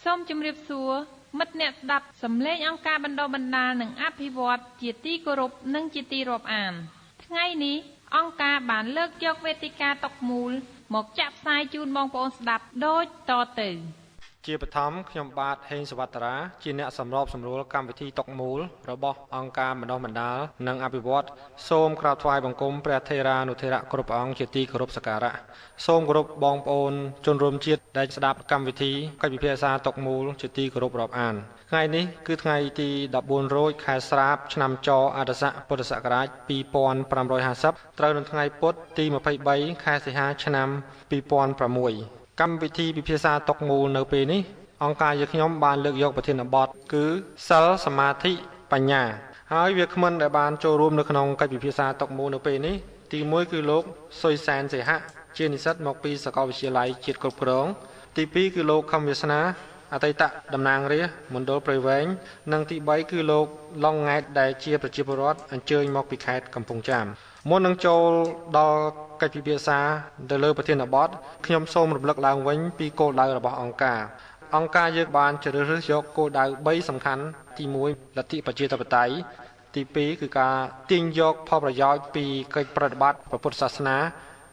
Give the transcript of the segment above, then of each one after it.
សូមជម្រាបសួរមិត្តអ្នកស្ដាប់សំឡេងអង្គការបណ្ដុះបណ្ដាលនិងអភិវឌ្ឍជាទីគោរពនិងជាទីរាប់អានថ្ងៃនេះអង្គការបានលើកយកវេទិកាតុកមូលមកចាក់ផ្សាយជូនបងប្អូនស្ដាប់ដូចតទៅជាបឋមខ្ញុំបាទហេងសវត្តរាជាអ្នកសម្របសម្រួលកម្មវិធីតុកមូលរបស់អង្គការបណ្ដុះបណ្ដាលនិងអភិវឌ្ឍសូមក្រាបថ្វាយបង្គំព្រះថេរានុថេរៈគ្រប់ព្រះអង្គជាទីគោរពសក្ការៈសូមគោរពបងប្អូនជនរួមជាតិដែលស្ដាប់កម្មវិធីកិច្ចពិភាក្សាតុកមូលជាទីគោរពរាប់អានថ្ងៃនេះគឺថ្ងៃទី14រោចខែស្រាបឆ្នាំចអត្តស័កពុទ្ធសករាជ2550ត្រូវនៅថ្ងៃពុធទី23ខែសីហាឆ្នាំ2006កម្មវិធីពិភាក្សាតុកមូលនៅពេលនេះអង្គការយើងខ្ញុំបានលើកយកប្រធានបទគឺសិលសមាធិបញ្ញាហើយវាគ្មិនដែលបានចូលរួមនៅក្នុងកិច្ចពិភាក្សាតុកមូលនៅពេលនេះទី1គឺលោកសុយសែនសេហៈជានិស្សិតមកពីសាកលវិទ្យាល័យជាតិគ្រប់គ្រងទី2គឺលោកខំវាសនាអតីតតំណាងរាស្ត្រមណ្ឌលព្រៃវែងនិងទី3គឺលោកឡុងង៉ែតដែលជាប្រជាពលរដ្ឋអញ្ជើញមកពីខេត្តកំពង់ចាមមុននឹងចូលដល់កិច្ចពិភាក្សាទៅលើប្រធានបទខ្ញុំសូមរំលឹកឡើងវិញពីគោលដៅរបស់អង្គការយើងបានជ្រើសរើសយកគោលដៅ3សំខាន់ទី1លទ្ធិប្រជាធិបតេយ្យទី2គឺការទាញយកផលប្រយោជន៍ពីកិច្ចប្រតិបត្តិព្រះពុទ្ធសាសនា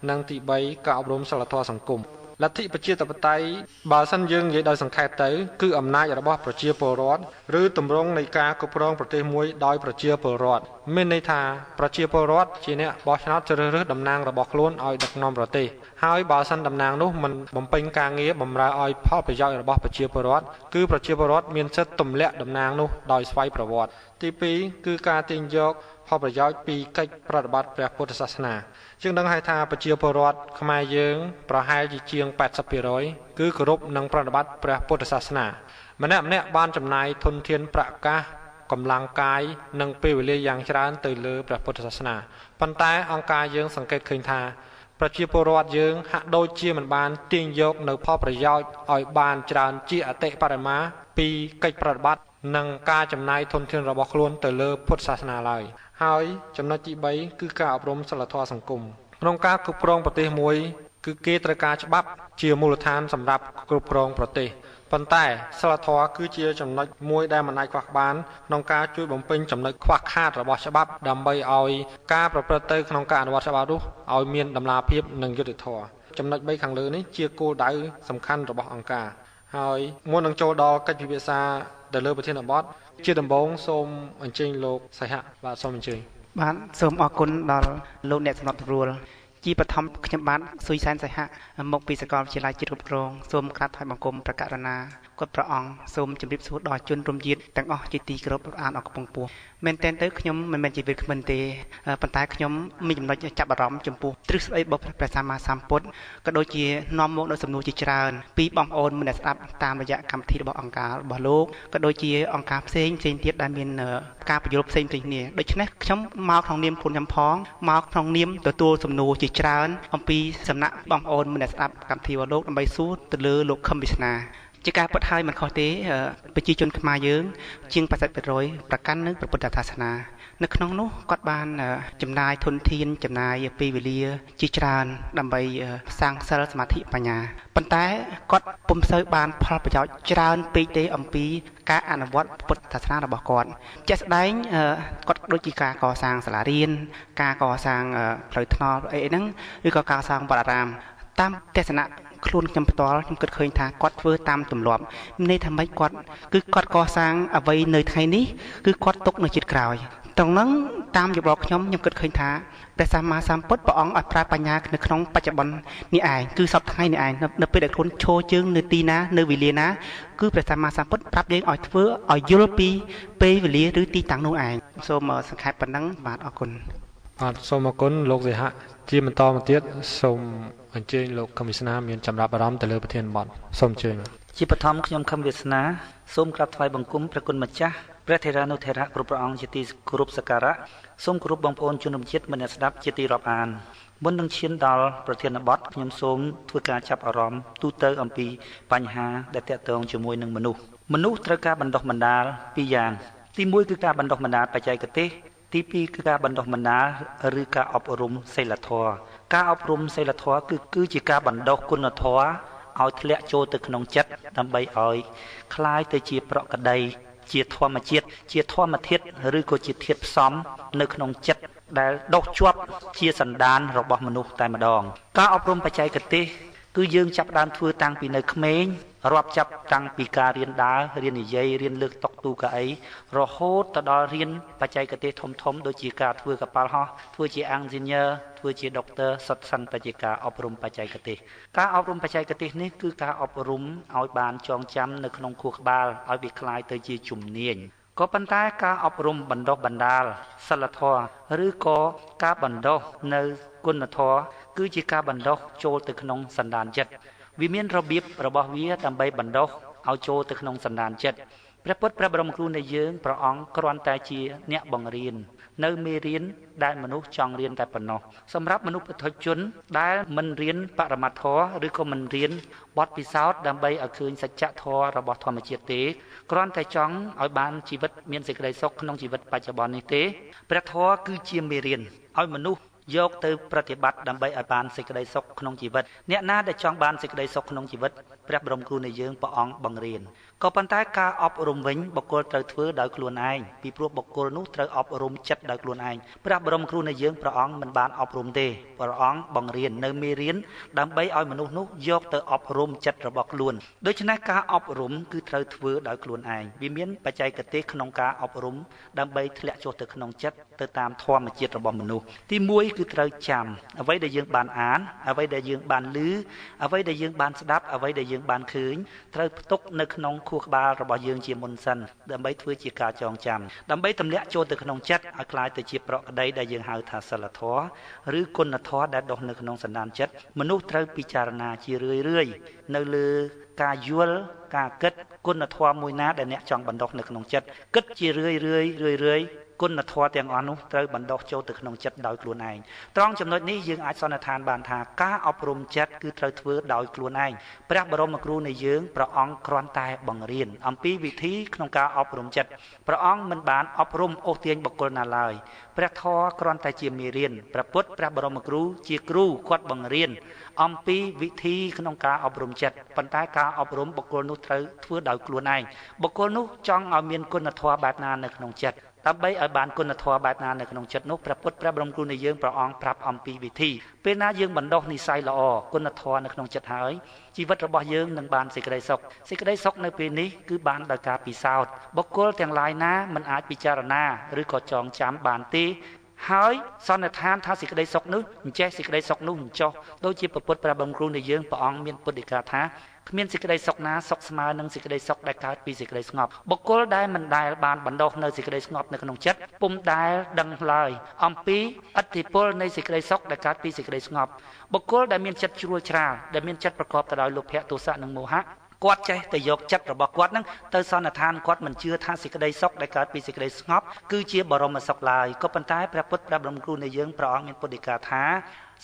និងទី3ការអប់រំសិលធម៌សង្គមលទ្ធិប្រជាធិបតេយ្យបើសិនយើងនិយាយដោយសង្ខេបទៅគឺអំណាចរបស់ប្រជាពលរដ្ឋឬទម្រង់នៃការគ្រប់គ្រងប្រទេសមួយដោយប្រជាពលរដ្ឋមានន័យថាប្រជាពលរដ្ឋជាអ្នកបោះឆ្នោតជ្រើសរើសតំណាងរបស់ខ្លួនឲ្យដឹកនាំប្រទេសហើយបើសិនតំណាងនោះមិនបំពេញការងារបម្រើឲ្យផលប្រយោជន៍របស់ប្រជាពលរដ្ឋគឺប្រជាពលរដ្ឋមានសិទ្ធិទម្លាក់តំណាងនោះដោយស្វ័យប្រវត្តិទី2គឺការទាញយកផលប្រយោជន៍ពីកិច្ចប្រតិបត្តិព្រះពុទ្ធសាសនាយើងដឹងហើយថាប្រជាពលរដ្ឋខ្មែរយើងប្រហែលជាង 80% គឺគោរពនិងប្រតិបត្តិព្រះពុទ្ធសាសនាម្នាក់បានចំណាយធនធានប្រាក់កាសកម្លាំងកាយនិងពេលវេលាយ៉ាងច្រើនទៅលើព្រះពុទ្ធសាសនាប៉ុន្តែអង្គការយើងសង្កេតឃើញថាប្រជាពលរដ្ឋយើងហាក់ដូចជាមិនបានទាញយកនៅផលប្រយោជន៍ឲ្យបានច្រើនជាអតិបរមាពីកិច្ចប្រតិបត្តិនិងការចំណាយធនធានរបស់ខ្លួនទៅលើពុទ្ធសាសនាឡើយហើយចំណុចទី3គឺការអប់រំសិលធម៌សង្គមក្នុងការគ្រប់គ្រងប្រទេសមួយគឺគេត្រូវការច្បាប់ជាមូលដ្ឋានសម្រាប់គ្រប់គ្រងប្រទេសប៉ុន្តែសិលធម៌គឺជាចំណុចមួយដែលមិនអាចខ្វះបានក្នុងការជួយបំពេញចំណុចខ្វះខាតរបស់ច្បាប់ដើម្បីឲ្យការប្រព្រឹត្តទៅក្នុងការអនុវត្តច្បាប់នោះឲ្យមានតម្លាភាពនិងយុត្តិធម៌ចំណុច3ខាងលើនេះជាគោលដៅសំខាន់របស់អង្គការហើយមុននឹងចូលដល់កិច្ចពិភាក្សាទៅលើប្រធានបទជាដំបូងសូមអញ្ជើញលោកសីហៈបាទសូមអញ្ជើញបាទសូមអរគុណដល់លោកអ្នកសម្របសម្រួលជាបឋមខ្ញុំបាទសុយសែនសីហៈមកពីសាកលវិទ្យាល័យជាតិគ្រប់គ្រងសូមក្រាបថ្វាយបង្គំព្រះករុណាគាត់ព្រះអង្គសូមជម្រាបសួរដល់ជនរួមជាតិទាំងអស់ជាទីគោរពអានអរកំពុងពោះមែនតើទៅខ្ញុំមិនមែនជាវិក្កាមិនទេប៉ុន្តែខ្ញុំមានចំណុចចាប់អារម្មណ៍ចំពោះទ្រឹស្ដីរបស់ព្រះសម្មាសម្ពុទ្ធក៏ដូចជានាំមកនៅសំណួរជាច្រើនពីបងប្អូនម្នាក់ស្ដាប់តាមរយៈកម្មវិធីរបស់អង្គការរបស់លោកក៏ដូចជាអង្គការផ្សេងទៀតដែលមានការបញ្យល់ផ្សេងគ្នាដូច្នេះខ្ញុំមកក្នុងនាមខ្លួនខ្ញុំផងមកក្នុងនាមទទួលសំណួរជាច្រើនអំពីសំណាក់បងប្អូនម្នាក់ស្ដាប់កម្មវិធីរបស់លោកដើម្បីសួរទៅលើលោកខឹមវាសនាជាការពិតហើយមិនខុសទេប្រជាជនខ្មែរយើងជាង 80% ប្រកាន់នៅព្រះពុទ្ធសាសនានៅក្នុងនោះគាត់បានចំណាយធនធានចំណាយពេលវេលាជាច្រើនដើម្បីសាងសិលសមាធិបញ្ញាប៉ុន្តែគាត់ពុំសូវបានផលប្រយោជន៍ច្រើនពេកទេអំពីការអនុវត្តពុទ្ធសាសនារបស់គាត់ជាក់ស្ដែងគាត់ដូចជាការកសាងសាលារៀនការកសាងផ្លូវថ្នល់អីហ្នឹងឬក៏ការសាងវត្តអារាមតាមទស្សនៈខ្លួនខ្ញុំផ្ទាល់ខ្ញុំគិតឃើញថាគាត់ធ្វើតាមទម្លាប់ន័យថាម៉េចគាត់កសាងអ្វីនៅថ្ងៃនេះគឺគាត់ទុកនៅជាតិក្រោយត្រង់ហ្នឹងតាមយោបល់ខ្ញុំគិតឃើញថាព្រះសម្មាសម្ពុទ្ធព្រះអង្គឲ្យប្រើបញ្ញានៅក្នុងបច្ចុប្បន្ននេះឯងគឺសពថ្ងៃនេះឯងនៅពេលដែលខ្លួនឈរជើងនៅទីណានៅវេលាណាគឺព្រះសម្មាសម្ពុទ្ធប្រាប់យើងឲ្យធ្វើឲ្យយល់ពីពេលវេលាឬទីតាំងនោះឯងសូមសង្ខេបប៉ុណ្ណឹងបាទអរគុណបាទសូមអរគុណលោកសីហៈជាបន្តមកទៀតសូមអញ្ជើញលោកខឹមវាសនាមានចំណាប់អារម្មណ៍ទៅលើប្រធានបទសូមអញ្ជើញជាបឋមខ្ញុំខឹមវាសនាសូមក្រាបថ្វាយបង្គំព្រះគុណម្ចាស់ព្រះថេរានុថេរៈគ្រប់ព្រះអង្គជាទីគោរពសក្ការៈសូមគោរពបងប្អូនជនរួមជាតិម្នាក់ស្ដាប់ជាទីរាប់អានមុននឹងឈានដល់ប្រធានបទខ្ញុំសូមធ្វើការចាប់អារម្មណ៍ទូទៅអំពីបញ្ហាដែលទាក់ទងជាមួយនឹងមនុស្សត្រូវការបណ្ដុះបណ្ដាលពីរយ៉ាងទី1គឺការបណ្ដុះបណ្ដាលបច្ចេកទេសទី2គឺការបណ្ដុះបណ្ដាលឬការអប់រំសីលធម៌ការអប់រំសីលធម៌គឺជាការបណ្ដុះគុណធម៌ ឲ្យធ្លាក់ចូលទៅក្នុងចិត្តដើម្បីឲ្យคล้ายទៅជាប្រកដីជាធម្មជាតិជាធម្មធាតុឬក៏ជាធាតុផ្សំនៅក្នុងចិត្តដែលដុសជាប់ជាសន្តានរបស់មនុស្សតែម្ដងការអប់រំបច្ចេកទេសគឺយើងចាប់ផ្ដើមធ្វើតាំងពីនៅក្មេងរាប់ចាប់តាំងពីការរៀនដើររៀននិយាយរៀនលើកតុទូកៅអីរហូតទៅដល់រៀនបច្ចេកទេសធំៗដូចជាការធ្វើកប៉ាល់ហោះធ្វើជាអង់ជីញ៉ើធ្វើជាដុកទ័រសុទ្ធសឹងតែជាការអប់រំបច្ចេកទេសការអប់រំបច្ចេកទេសនេះគឺការអប់រំឲ្យបានចងចាំនៅក្នុងខួរក្បាលឲ្យវាคล้ายទៅជាជំនាញក៏ប៉ុន្តែការអប់រំបណ្ដុះបណ្ដាលសិលធម៌ឬក៏ការបណ្ដុះនៅគុណធម៌គឺជាការបណ្ដុះចូលទៅក្នុងសន្តានចិត្តវាមានរបៀបរបស់វាដើម្បីបណ្ដុះឲ្យចូលទៅក្នុងសន្តានចិត្តព្រះពុទ្ធព្រះបរមគ្រូនៃយើងព្រះអង្គគ្រាន់តែជាអ្នកបង្រៀននៅមេរៀនដែលមនុស្សចង់រៀនតែប៉ុណ្ណោះសម្រាប់មនុស្សពុទ្ធជនដែលមិនរៀនបរមត្ថធម៌ឬក៏មិនរៀនបទពិសោធន៍ដើម្បីឲ្យឃើញសច្ចធម៌របស់ធម្មជាតិទេគ្រាន់តែចង់ឲ្យបានជីវិតមានសេចក្តីសុខក្នុងជីវិតបច្ចុប្បន្ននេះទេព្រះធម៌គឺជាមេរៀនឲ្យមនុស្សយកទៅប្រតិបត្តិដើម្បីឲ្យបានសេចក្តីសុខក្នុងជីវិតអ្នកណាដែលចង់បានសេចក្តីសុខក្នុងជីវិតព្រះបរមគ្រូនៃយើងព្រះអង្គបង្រៀនក៏ប៉ុន្តែការអប់រំវិញបុគ្គលត្រូវធ្វើដោយខ្លួនឯងពីព្រោះបុគ្គលនោះត្រូវអប់រំចិត្តដោយខ្លួនឯងព្រះបរមគ្រូនៃយើងព្រះអង្គមិនបានអប់រំទេព្រះអង្គបង្រៀននៅមេរៀនដើម្បីឲ្យមនុស្សនោះយកទៅអប់រំចិត្តរបស់ខ្លួនដូច្នេះការអប់រំគឺត្រូវធ្វើដោយខ្លួនឯងវាមានបច្ចេកទេសក្នុងការអប់រំដើម្បីធ្លាក់ចុះទៅក្នុងចិត្តទៅតាមធម្មជាតិរបស់មនុស្សទី1គឺត្រូវចាំអ្វីដែលយើងបានអានអ្វីដែលយើងបានឮអ្វីដែលយើងបានស្ដាប់អ្វីដែលយើងបានឃើញត្រូវផ្ទុកនៅក្នុងខួរក្បាលរបស់យើងជាមុនសិនដើម្បីធ្វើជាការចងចាំដើម្បីទម្លាក់ចូលទៅក្នុងចិត្តឲ្យคล้ายទៅជាប្រក្តីដែលយើងហៅថាសិលធម៌ឬគុណធម៌ដែលដុះនៅក្នុងសន្តានចិត្តមនុស្សត្រូវពិចារណាជារឿយៗនៅលើការយល់ការគិតគុណធម៌មួយណាដែលអ្នកចង់បណ្ដុះនៅក្នុងចិត្តគិតជារឿយៗគុណធម៌ទាំងអស់នោះត្រូវបណ្ដុះចូលទៅក្នុងចិត្តដោយខ្លួនឯងត្រង់ចំណុចនេះយើងអាចសន្និដ្ឋានបានថាការអប់រំចិត្តគឺត្រូវធ្វើដោយខ្លួនឯងព្រះបរមគ្រូនៃយើងព្រះអង្គគ្រាន់តែបង្រៀនអំពីវិធីក្នុងការអប់រំចិត្តព្រះអង្គមិនបានអប់រំអូសទាញបុគ្គលណាឡើយព្រះធម៌គ្រាន់តែជាមេរៀនព្រះពុទ្ធព្រះបរមគ្រូជាគ្រូគាត់បង្រៀនអំពីវិធីក្នុងការអប់រំចិត្តប៉ុន្តែការអប់រំបុគ្គលនោះត្រូវធ្វើដោយខ្លួនឯងបុគ្គលនោះចង់ឲ្យមានគុណធម៌បែបណានៅក្នុងចិត្តដើម្បីឲ្យបានគុណធម៌បែបណានៅក្នុងចិត្តនោះព្រះពុទ្ធព្រះបរមគ្រូនៃយើងព្រះអង្គប្រាប់អំពីវិធីពេលណាយើងបណ្ដុះនិស្ស័យល្អគុណធម៌នៅក្នុងចិត្តហើយជីវិតរបស់យើងនឹងបានសេចក្តីសុខសេចក្តីសុខនៅពេលនេះគឺបានដោយការពិសោធន៍បុគ្គលទាំងឡាយណាមិនអាចពិចារណាឬក៏ចងចាំបានទេហើយសន្និដ្ឋានថាសេចក្តីសុខនោះអញ្ចេះសេចក្តីសុខនោះអញ្ចោះដូចជាព្រះពុទ្ធព្រះបរមគ្រូនៃយើងព្រះអង្គមានពុទ្ធដីកាថាគ្មានសេចក្តីសុខណាសុខស្មើនឹងសេចក្តីសុខដែលកើតពីសេចក្តីស្ងប់បុគ្គលដែលមិនដែលបានបណ្ដុះនៅសេចក្តីស្ងប់នៅក្នុងចិត្តពុំដែលដឹងឡើយអំពីឥទ្ធិពលនៃសេចក្តីសុខដែលកើតពីសេចក្តីស្ងប់បុគ្គលដែលមានចិត្តជ្រួលច្រាលដែលមានចិត្តប្រកបទៅដោយលោភៈទោសៈនិងមោហៈគាត់ចេះតែយកចិត្តរបស់គាត់នឹងទៅសន្និដ្ឋានគាត់មិនជឿថាសេចក្តីសុខដែលកើតពីសេចក្តីស្ងប់គឺជាបរមសុខឡើយក៏ប៉ុន្តែព្រះពុទ្ធព្រះបរមគ្រូនៃយើងព្រះអង្គមានពុទ្ធដីកាថា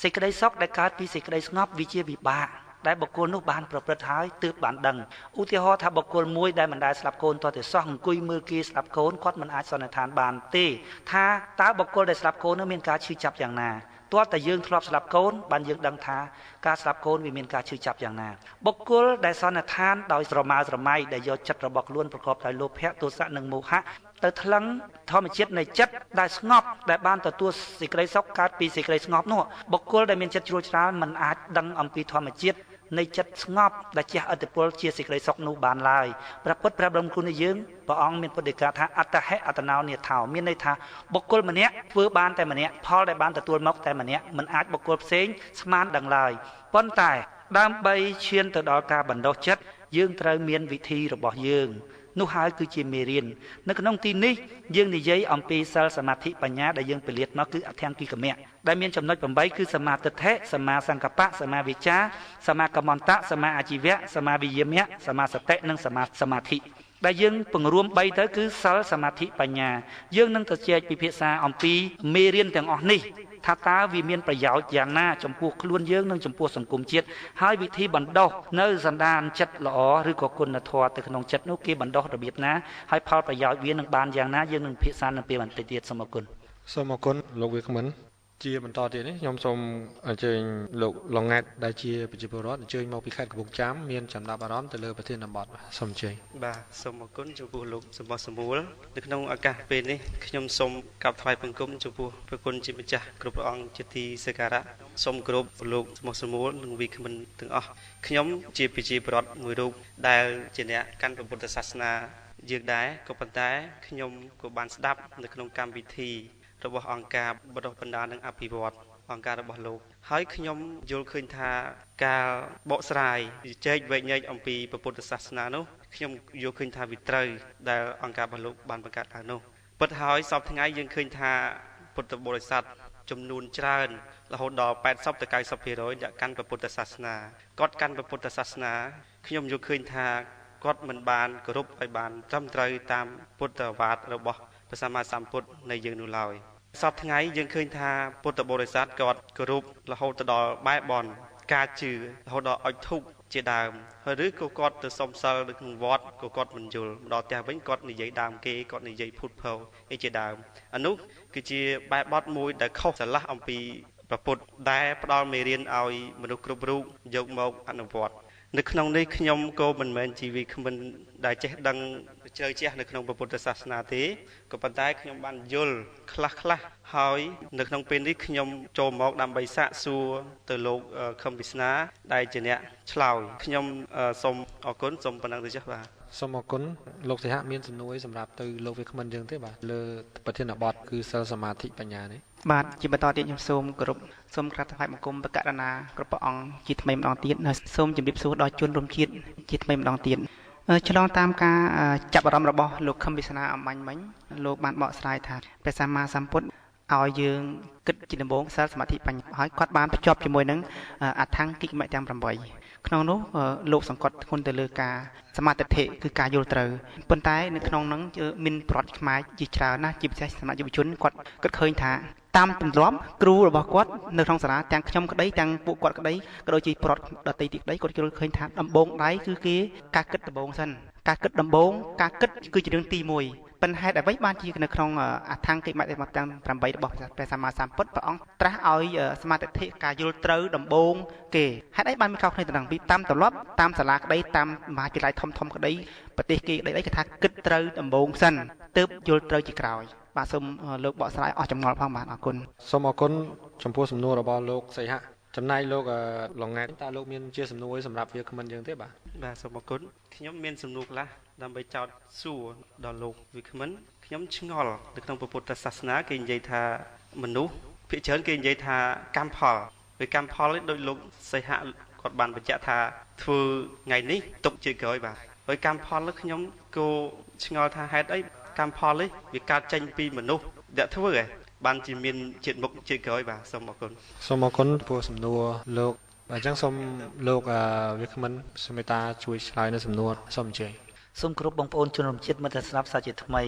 សេចក្តីសុខដែលកើតពីសេចក្តីស្ងប់វាជាវិបាកដែលបុគ្គលនោះបានប្រព្រឹត្តហើយទើបបានដឹងឧទាហរណ៍ថាបុគ្គលមួយដែលមិនដែលស្លាប់កូនតតែសោះអង្គុយមើលគេស្លាប់កូនគាត់មិនអាចសន្និដ្ឋានបានទេថាតើបុគ្គលដែលស្លាប់កូននោះមានការឈឺចាប់យ៉ាងណាទាល់តែយើងធ្លាប់ស្លាប់កូនបានយើងដឹងថាការស្លាប់កូនវាមានការឈឺចាប់យ៉ាងណាបុគ្គលដែលសន្និដ្ឋានដោយស្រមើស្រមៃដែលយកចិត្តរបស់ខ្លួនប្រកបដោយលោភៈទោសៈនិងមោហៈទៅថ្លឹងធម្មជាតិនៃចិត្តដែលស្ងប់ដែលបានទទួលសេចក្តីសុខកើតពីសេចក្តីស្ងប់នោះបុគ្គលដែលមានចិត្តជ្រួលច្រាលមិនអាចដឹងអំពីធម្មជាតិនៃចិត្តស្ងប់ដែលជះឥទ្ធិពលជាសេចក្តីសុខនោះបានឡើយព្រះពុទ្ធព្រះបរមគ្រូនៃយើងព្រះអង្គមានពុទ្ធដីកាថាអត្តហេអត្តនោនិថោមានន័យថាបុគ្គលម្នាក់ធ្វើបានតែម្នាក់ផលដែលបានទទួលមកតែម្នាក់មិនអាចបុគ្គលផ្សេងស្មានដឹងឡើយប៉ុន្តែដើម្បីឈានទៅដល់ការបណ្ដុះចិត្តយើងត្រូវមានវិធីរបស់យើងនោះហើយគឺជាមេរៀននៅក្នុងទីនេះយើងនិយាយអំពីសិលសមាធិបញ្ញាដែលយើងពលាតមកគឺអធង្គិកមៈដែលមានចំណុច8គឺសមាទិដ្ឋិសមាសង្កប្បៈសមាវិជ្ជាសមាកមន្តៈសមាអាជីវៈសមាវិយមៈសមាសតិនិងសមាសមាធិដែលយើងពង្រួម3ទៅគឺសិលសមាធិបញ្ញាយើងនឹងទៅជែកពិភាក្សាអំពីមេរៀនទាំងអស់នេះថាតើវាមានប្រយោជន៍យ៉ាងណាចំពោះខ្លួនយើងនិងចំពោះសង្គមជាតិហើយវិធីបណ្ដុះនៅសន្តានចិត្តល្អឬក៏គុណធម៌ទៅក្នុងចិត្តនោះគេបណ្ដុះរបៀបណាហើយផលប្រយោជន៍វានឹងបានយ៉ាងណាយើងនឹងពិភាក្សានៅពេលបន្តិចទៀតសូមអរគុណលោកវាគ្មិន ជាបន្តទៀតនេះខ្ញុំសូមអញ្ជើញលោកលងង៉ែតដែលជាប្រជាពលរដ្ឋអញ្ជើញមកពីខេត្តកំពង់ចាមមានចំណាប់អារម្មណ៍ទៅលើប្រធានបទសូមអញ្ជើញបាទសូមអរគុណចំពោះលោកសម្បត្តិសមូលនៅក្នុងឱកាសពេលនេះខ្ញុំសូមកាប់ថ្វាយបង្គំចំពោះព្រះគុណជាម្ចាស់គ្រប់ព្រះអង្គជាទីសក្ការៈសូមគោរពលោកសម្បត្តិសមូលនិងវិក្កាមិនទាំងអស់ខ្ញុំជាប្រជាពលរដ្ឋមួយរូបដែលជាអ្នកកាន់ព្រះពុទ្ធសាសនាយើងដែរក៏ប៉ុន្តែខ្ញុំក៏បានស្ដាប់នៅក្នុងកម្មវិធីរបស់អង្គការបណ្ដុះបណ្ដាលនិងអភិវឌ្ឍអង្គការរបស់លោកហើយខ្ញុំយល់ឃើញថាការបកស្រាយចែកវែកញែកអំពីពុទ្ធសាសនានោះខ្ញុំយល់ឃើញថាវាត្រូវដែលអង្គការរបស់លោកបានបង្កើតឡើងនោះពិតហើយសពថ្ងៃយើងឃើញថាពុទ្ធបរិស័ទចំនួនច្រើនរហូតដល់80ទៅ90%ដែលកាន់ពុទ្ធសាសនាគាត់កាន់ពុទ្ធសាសនាខ្ញុំយល់ឃើញថាគាត់មិនបានគោរពឲ្យបានត្រឹមត្រូវតាមពុទ្ធវាទរបស់ព្រះសម្មាសម្ពុទ្ធនៃយើងនោះឡើយសពថ្ងៃយើងឃើញថាពុទ្ធបរិស័ទគាត់គោរពរហូតដល់បែបបន់ការជឿរហូតដល់អុជធូបជាដើមហើយឬក៏គាត់ទៅសុំសិលនៅក្នុងវត្តក៏គាត់មិនយល់ដល់ផ្ទះវិញគាត់និយាយដើមគេគាត់និយាយភូតភៅអីជាដើមអានោះគឺជាបែបបទមួយដែលខុសឆ្លាស់អំពីព្រះពុទ្ធដែលផ្ដល់មេរៀនឲ្យមនុស្សគ្រប់រូបយកមកអនុវត្តនៅក្នុងនេះខ្ញុំក៏មិនមែនជាវិក្កាមិនដែលចេះដឹងជ្រៅជ្រះនៅក្នុងពុទ្ធសាសនាទេក៏ប៉ុន្តែខ្ញុំបានយល់ខ្លះហើយនៅក្នុងពេលនេះខ្ញុំចូលមកដើម្បីសាកសួរទៅលោកខឹមវិស្នាដែលជាអ្នកឆ្លើយខ្ញុំសូមអរគុណសូមប៉ុណ្ណឹងទៅចុះបាទសូមអរគុណលោកសិហៈមានសំណួរសម្រាប់ទៅលោកវិក្កាមិនយើងទេបាទលើប្រធានបទគឺសិលសមាធិបញ្ញានេះបាទជាបន្តទៀតខ្ញុំសូមគោរពសូមក្រាបថ្វាយបង្គំបកករណាគ្រប់ព្រះអង្គជាថ្មីម្ដងទៀតសូមជម្រាបសួរដល់ជនរួមជាតិជាថ្មីម្ដងទៀតឆ្លងតាមការចាប់អារម្មណ៍របស់លោកខឹមវិស្នាអំបញ្ញមិញលោកបានបកស្រាយថាព្រះសម្មាសម្ពុទ្ធឲ្យយើងគិតជាដំបូងសិលសមាធិបញ្ញាហើយគាត់បានភ្ជាប់ជាមួយនឹងអដ្ឋង្គិកមៈទាំង8ក្នុងនោះលោកសង្កត់ធ្ងន់ទៅលើការសមាធិគឺការយល់ត្រូវប៉ុន្តែនៅក្នុងនោះមានប្រវត្តិខ្មែរជាច្រើនណាស់ជាពិសេសសមាជិកជនគាត់គិតឃើញថាតាមទម្លាប់គ្រូរបស់គាត់នៅក្នុងសាលាទាំងខ្ញុំក្តីទាំងពួកគាត់ក្តីក៏ដូចជាប្រវត្តិដតីទីក្តីគាត់យល់ឃើញថាដំបូងដៃគឺគេការគិតដំបូងសិនការគិតដំបូងការគិតគឺជារឿងទី1ប៉ុន្តែហេតុអ្វីបានជានៅក្នុងអដ្ឋង្គិមៈទាំង8របស់ព្រះសម្មាសម្ពុទ្ធព្រះអង្គត្រាស់ឲ្យសមាធិការយល់ត្រូវដំបូងគេហេតុអីបានមានខុសគ្នាទៅនឹងពីតាមទម្លាប់តាមសាលាក្តីតាមមហាវិទ្យាល័យធំក្តីប្រទេសគេក្តីគេថាគិតត្រូវដំបូងសិនទើបយល់ត្រូវជាក្រោយបាទសូមលោកបកស្រាយអស់ចម្ងល់ផងបាទអរគុណសូមអរគុណចំពោះសំណួររបស់លោកសីហៈចំណែកលោកលងង៉ែតតើលោកមានជាសំណួរសម្រាប់វាគ្មិនយើងទេបាទសូមអរគុណខ្ញុំមានសំណួរខ្លះដើម្បីចោទសួរដល់លោកវិក្កាមិនខ្ញុំឆ្ងល់នៅក្នុងពុទ្ធសាសនាគេនិយាយថាមនុស្សភាគច្រើនគេនិយាយថាកម្មផលវាកម្មផលនេះដោយលោកសីហៈគាត់បានបញ្ជាក់ថាធ្វើថ្ងៃនេះទុកជាក្រោយបាទហើយកម្មផលនេះខ្ញុំក៏ឆ្ងល់ថាហេតុអីកម្មផលនេះវាកើតចេញពីមនុស្សដែលធ្វើឯងបានជាមានជាតិមុខជាតិក្រោយបាទសូមអរគុណសូមអរគុណចំពោះសំណួរលោកអញ្ចឹងសូមលោកវិក្កាមិនសូមមេត្តាជួយឆ្លើយនៅសំណួរសូមអញ្ជើញសូមគោរពបងប្អូនជនរួមជាតិមិត្តស្ដាប់សាជាថ្មី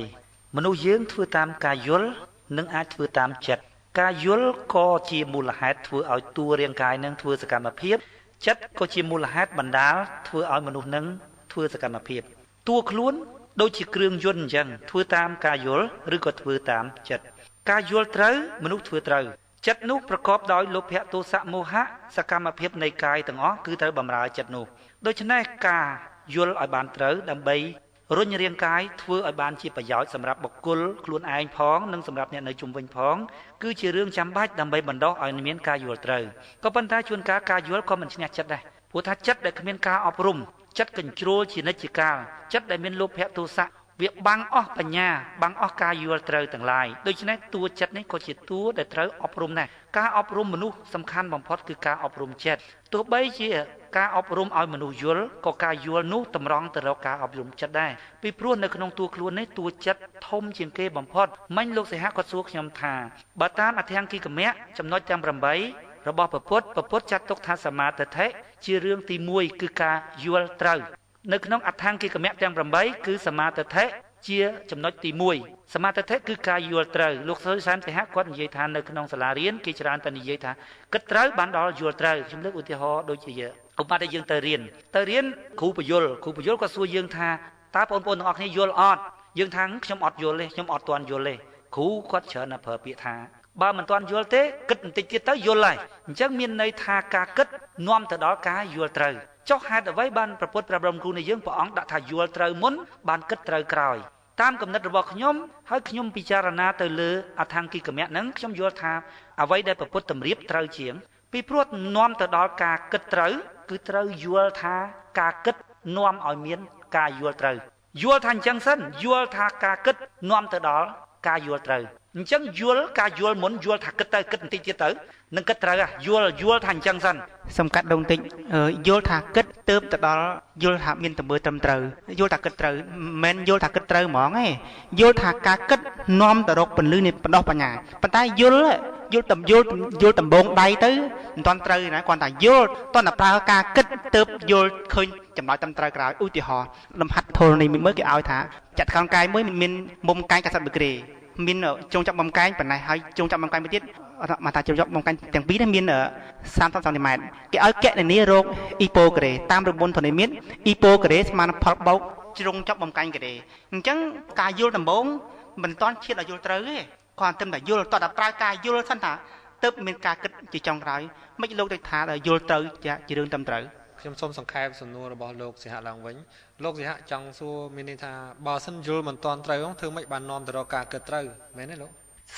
មនុស្សយើងធ្វើតាមការយល់និងអាចធ្វើតាមចិត្តការយល់ក៏ជាមូលហេតុធ្វើឲ្យតួរាងកាយនឹងធ្វើសកម្មភាពចិត្តក៏ជាមូលហេតុបណ្ដាលធ្វើឲ្យមនុស្សនឹងធ្វើសកម្មភាពតួខ្លួនដូចជាគ្រឿងយន្តអញ្ចឹងធ្វើតាមការយល់ឬក៏ធ្វើតាមចិត្តការយល់ត្រូវមនុស្សធ្វើត្រូវចិត្តនោះប្រកបដោយលោភៈទោសៈមោហៈសកម្មភាពនៃកាយទាំងអស់គឺត្រូវបម្រើចិត្តនោះដូច្នេះការយល់ឲ្យបានត្រូវដើម្បីរុញរាងកាយធ្វើឲ្យបានជាប្រយោជន៍សម្រាប់បុគ្គលខ្លួនឯងផងនិងសម្រាប់អ្នកនៅជុំវិញផងគឺជារឿងចាំបាច់ដើម្បីបណ្ដុះឲ្យមានការយល់ត្រូវក៏ប៉ុន្តែជួនកាលការយល់ក៏មិនឈ្នះចិត្តដែរព្រោះថាចិត្តដែលគ្មានការអប់រំចិត្តកញ្ជ្រោលជានិច្ចកាលចិត្តដែលមានលោភៈទោសៈវាបាំងអស់បញ្ញាបាំងអស់ការយល់ត្រូវទាំងឡាយដូច្នេះតួចិត្តនេះក៏ជាតួដែលត្រូវអប់រំដែរការអប់រំមនុស្សសំខាន់បំផុតគឺការអប់រំចិត្តទោះបីជាការអប់រំឲ្យមនុស្សយល់ក៏ការយល់នោះតម្រង់ទៅរកការអប់រំចិត្តដែរពីព្រោះនៅក្នុងតួខ្លួននេះតួចិត្តធំជាងគេបំផុតមិញលោកសិហៈគាត់សួរខ្ញុំថាបើតាមអធង្គិកមៈចំណុចទាំង8របស់ព្រះពុទ្ធចាត់ទុកថាសមាធិជារឿងទី1គឺការយល់ត្រូវនៅក្នុងអដ្ឋង្គិកមៈទាំង8គឺសមាធិជាចំណុចទី1សមាធិគឺការយល់ត្រូវលោកសសែនសិហៈគាត់និយាយថានៅក្នុងសាលារៀនគេច្រើនតែនិយាយថាគិតត្រូវបានដល់យល់ត្រូវខ្ញុំលើកឧទាហរណ៍ដូចជាឧបមាដែលយើងទៅរៀនគ្រូបញ្យលគាត់សួរយើងថាតើបងប្អូនទាំងអស់គ្នាយល់អត់យើងថាខ្ញុំអត់យល់ទេខ្ញុំអត់ទាន់យល់ទេគ្រូគាត់ច្រើនតែប្រើពាក្យថាប បើមិនទាន់យល់ទេគិតបន្តិចទៀតទៅយល់ហើយអញ្ចឹងមានន័យថាការគិតនាំទៅដល់ការយល់ត្រូវចុះហេតុអ្វីបានព្រះពុទ្ធព្រះបរមគ្រូនៃយើងព្រះអង្គដាក់ថាយល់ត្រូវមុនបានគិតត្រូវក្រោយតាមគំនិតរបស់ខ្ញុំហើយខ្ញុំពិចារណាទៅលើអថង្គិកមៈហ្នឹងខ្ញុំយល់ថាអ្វីដែលព្រះពុទ្ធតម្រៀបត្រូវជាងពីព្រោះនាំទៅដល់ការគិតត្រូវគឺត្រូវយល់ថាការគិតនាំឲ្យមានការយល់ត្រូវយល់ថាអញ្ចឹងសិនយល់ថាការគិតនាំទៅដល់ការយល់ត្រូវអញ្ចឹងយល់ការយល់មុនយល់ថាគិតទៅគិតបន្តិចទៀតទៅនឹងគិតត្រូវយល់ថាអញ្ចឹងសិនសំកាត់ដងតិចយល់ថាគិតទៅដល់យល់ថាមានតម្រើត្រឹមត្រូវយល់ថាគិតត្រូវមិនមែនយល់ថាគិតត្រូវហ្មងទេយល់ថាការគិតនាំទៅរកពន្លឺនៃបណ្ដោះបញ្ញាប៉ុន្តែយល់ដំបងដៃទៅមិនទាន់ត្រូវណាគ្រាន់តែយល់តោះតែប្រើការគិតទៅយល់ឃើញចំណុចត្រឹមត្រូវក្រោយឧទាហរណ៍លំហាត់ធរនេះមើលគេឲ្យថាចាត់កោណកាយមួយមានមុំកាយ90ដឺក្រេមានចុងចាប់បំកាយប៉ុណ្ណេះហើយចុងចាប់បំកាយមួយទៀតមកថាចុងចាប់បំកាយទាំងពីរនេះមាន30សង់ទីម៉ែត្រគេឲ្យកណនីរោគអ៊ីប៉ូក្រេតាមរង្វង់ធនមានអ៊ីប៉ូក្រេស្មើនឹងផលបោកជ្រុងចាប់បំកាយក្រេអញ្ចឹងការយល់ដំបូងមិនតាន់ឈានដល់យល់ត្រូវទេគាត់តែយល់តោះតែប្រើការយល់សិនថាទើបមានការគិតជាចុងក្រោយមិនលោកដូចថាយល់ត្រូវជារឿងត្រឹមត្រូវខ្ញុំសូមសង្ខេបសំណួររបស់លោកសិហៈឡើងវិញលោកសិហៈចង់សួរមានន័យថាបើសិនយល់មិនតាន់ត្រូវធ្វើម៉េចបាននាំទៅរកការគិតត្រូវមែនទេលោក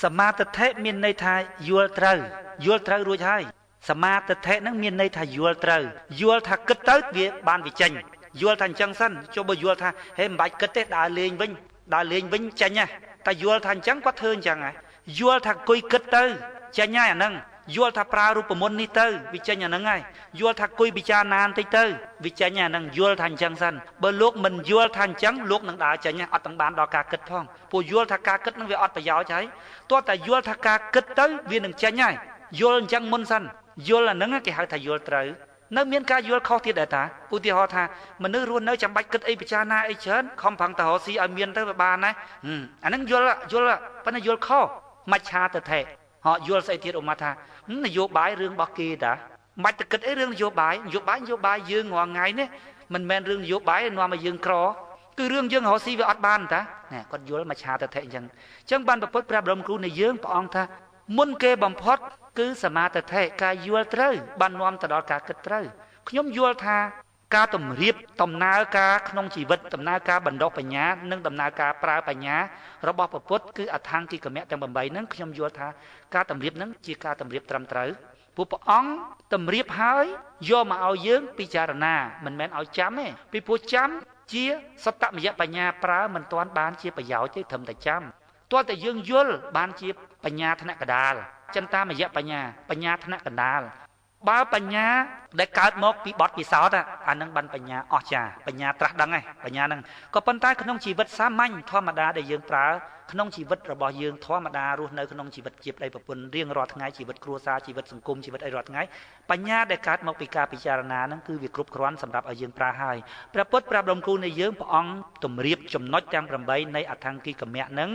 សមាទិដ្ឋិមានន័យថាយល់ត្រូវរួចហើយសមាទិដ្ឋិហ្នឹងមានន័យថាយល់ត្រូវយល់ថាគិតទៅវាបានវិចេញយល់ថាអញ្ចឹងសិនចុះបើយល់ថាហេមិនបាច់គិតទេដើរលេងវិញចេញហ៎តែយល់ថាអញ្ចឹងគាត់ធ្វើអញ្ចឹងហ៎យល់ថាគួយគិតទៅចេញហើយអាហ្នឹងយល់ថាប្រើរូបមន្តនេះទៅវិចេញអាហ្នឹងហើយយល់ថាគួយពិចារណាបន្តិចទៅវិចេញអាហ្នឹងយល់ថាអញ្ចឹងសិនបើលោកមិនយល់ថាអញ្ចឹងលោកនឹងដើរចេញអត់ទាំងបានដល់ការគិតផងពួកយល់ថាការគិតហ្នឹងវាអត់ប្រយោជន៍ហើយទោះតែយល់ថាការគិតទៅវានឹងចេញហើយយល់អញ្ចឹងមុនសិនយល់អាហ្នឹងគេហៅថាយល់ត្រូវនៅមានការយល់ខុសទៀតដែរតាឧទាហរណ៍ថាមនុស្សរស់នៅចាំបាច់គិតអីពិចារណាអីច្រើនខំប្រឹងទៅរកស៊ីឲ្យមានទៅវាបានណាអាហ្នឹងយល់ប៉ុន្តែយល់ខុសមច្ឆាទិដ្ឋិហោយល់ស្អីទៀតឧមាថានយោបាយរឿងរបស់គេតាមិនទៅគិតអីរឿងនយោបាយយើងរាល់ថ្ងៃនេះមិនមែនរឿងនយោបាយនាំឲ្យយើងក្រគឺរឿងយើងរកស៊ីវាអត់បានតាណែគាត់យល់មច្ឆាទិដ្ឋិអញ្ចឹងបានប្រពុតព្រះបរមគ្រូនៃយើងព្រះអង្គថាមុនគេបំផុតគឺសមាទិដ្ឋិការយល់ត្រូវបាននាំទៅដល់ការគិតត្រូវខ្ញុំយល់ថាការតម្រៀបដំណើរការក្នុងជីវិតដំណើរការបណ្ដុះបញ្ញានិងដំណើរការប្រើបញ្ញារបស់ព្រះពុទ្ធគឺអថង្គិកមៈទាំង8ហ្នឹងខ្ញុំយល់ថាការតម្រៀបហ្នឹងជាការតម្រៀបត្រឹមត្រូវពួកព្រះអង្គតម្រៀបហើយយកមកឲ្យយើងពិចារណាមិនមែនឲ្យចាំទេពីព្រោះចាំជាសតមយៈបញ្ញាប្រើមិនទាន់បានជាប្រយោជន៍ទេត្រឹមតែចាំទាល់តែយើងយល់បានជាបញ្ញាថ្នាក់កណ្ដាលចន្តាមយៈបញ្ញាថ្នាក់កណ្ដាលបើបញ្ញាដែលកើតមកពីបទពិសោធន៍អានឹងបានបញ្ញាអស្ចារ្យបញ្ញាត្រាស់ដឹងឯងបញ្ញាហ្នឹងក៏ប៉ុន្តែក្នុងជីវិតសាមញ្ញធម្មតាដែលយើងប្រើក្នុងជីវិតរបស់យើងធម្មតារស់នៅក្នុងជីវិតជាប្តីប្រពន្ធរៀងរាល់ថ្ងៃជីវិតគ្រួសារជីវិតសង្គមជីវិតអីរាល់ថ្ងៃបញ្ញាដែលកើតមកពីការពិចារណាហ្នឹងគឺវាគ្រប់គ្រាន់សម្រាប់ឲ្យយើងប្រើហើយព្រះពុទ្ធព្រះបរមគ្រូនៃយើងព្រះអង្គតម្រៀបចំណុចទាំង8នៃអថង្គិកមៈហ្នឹង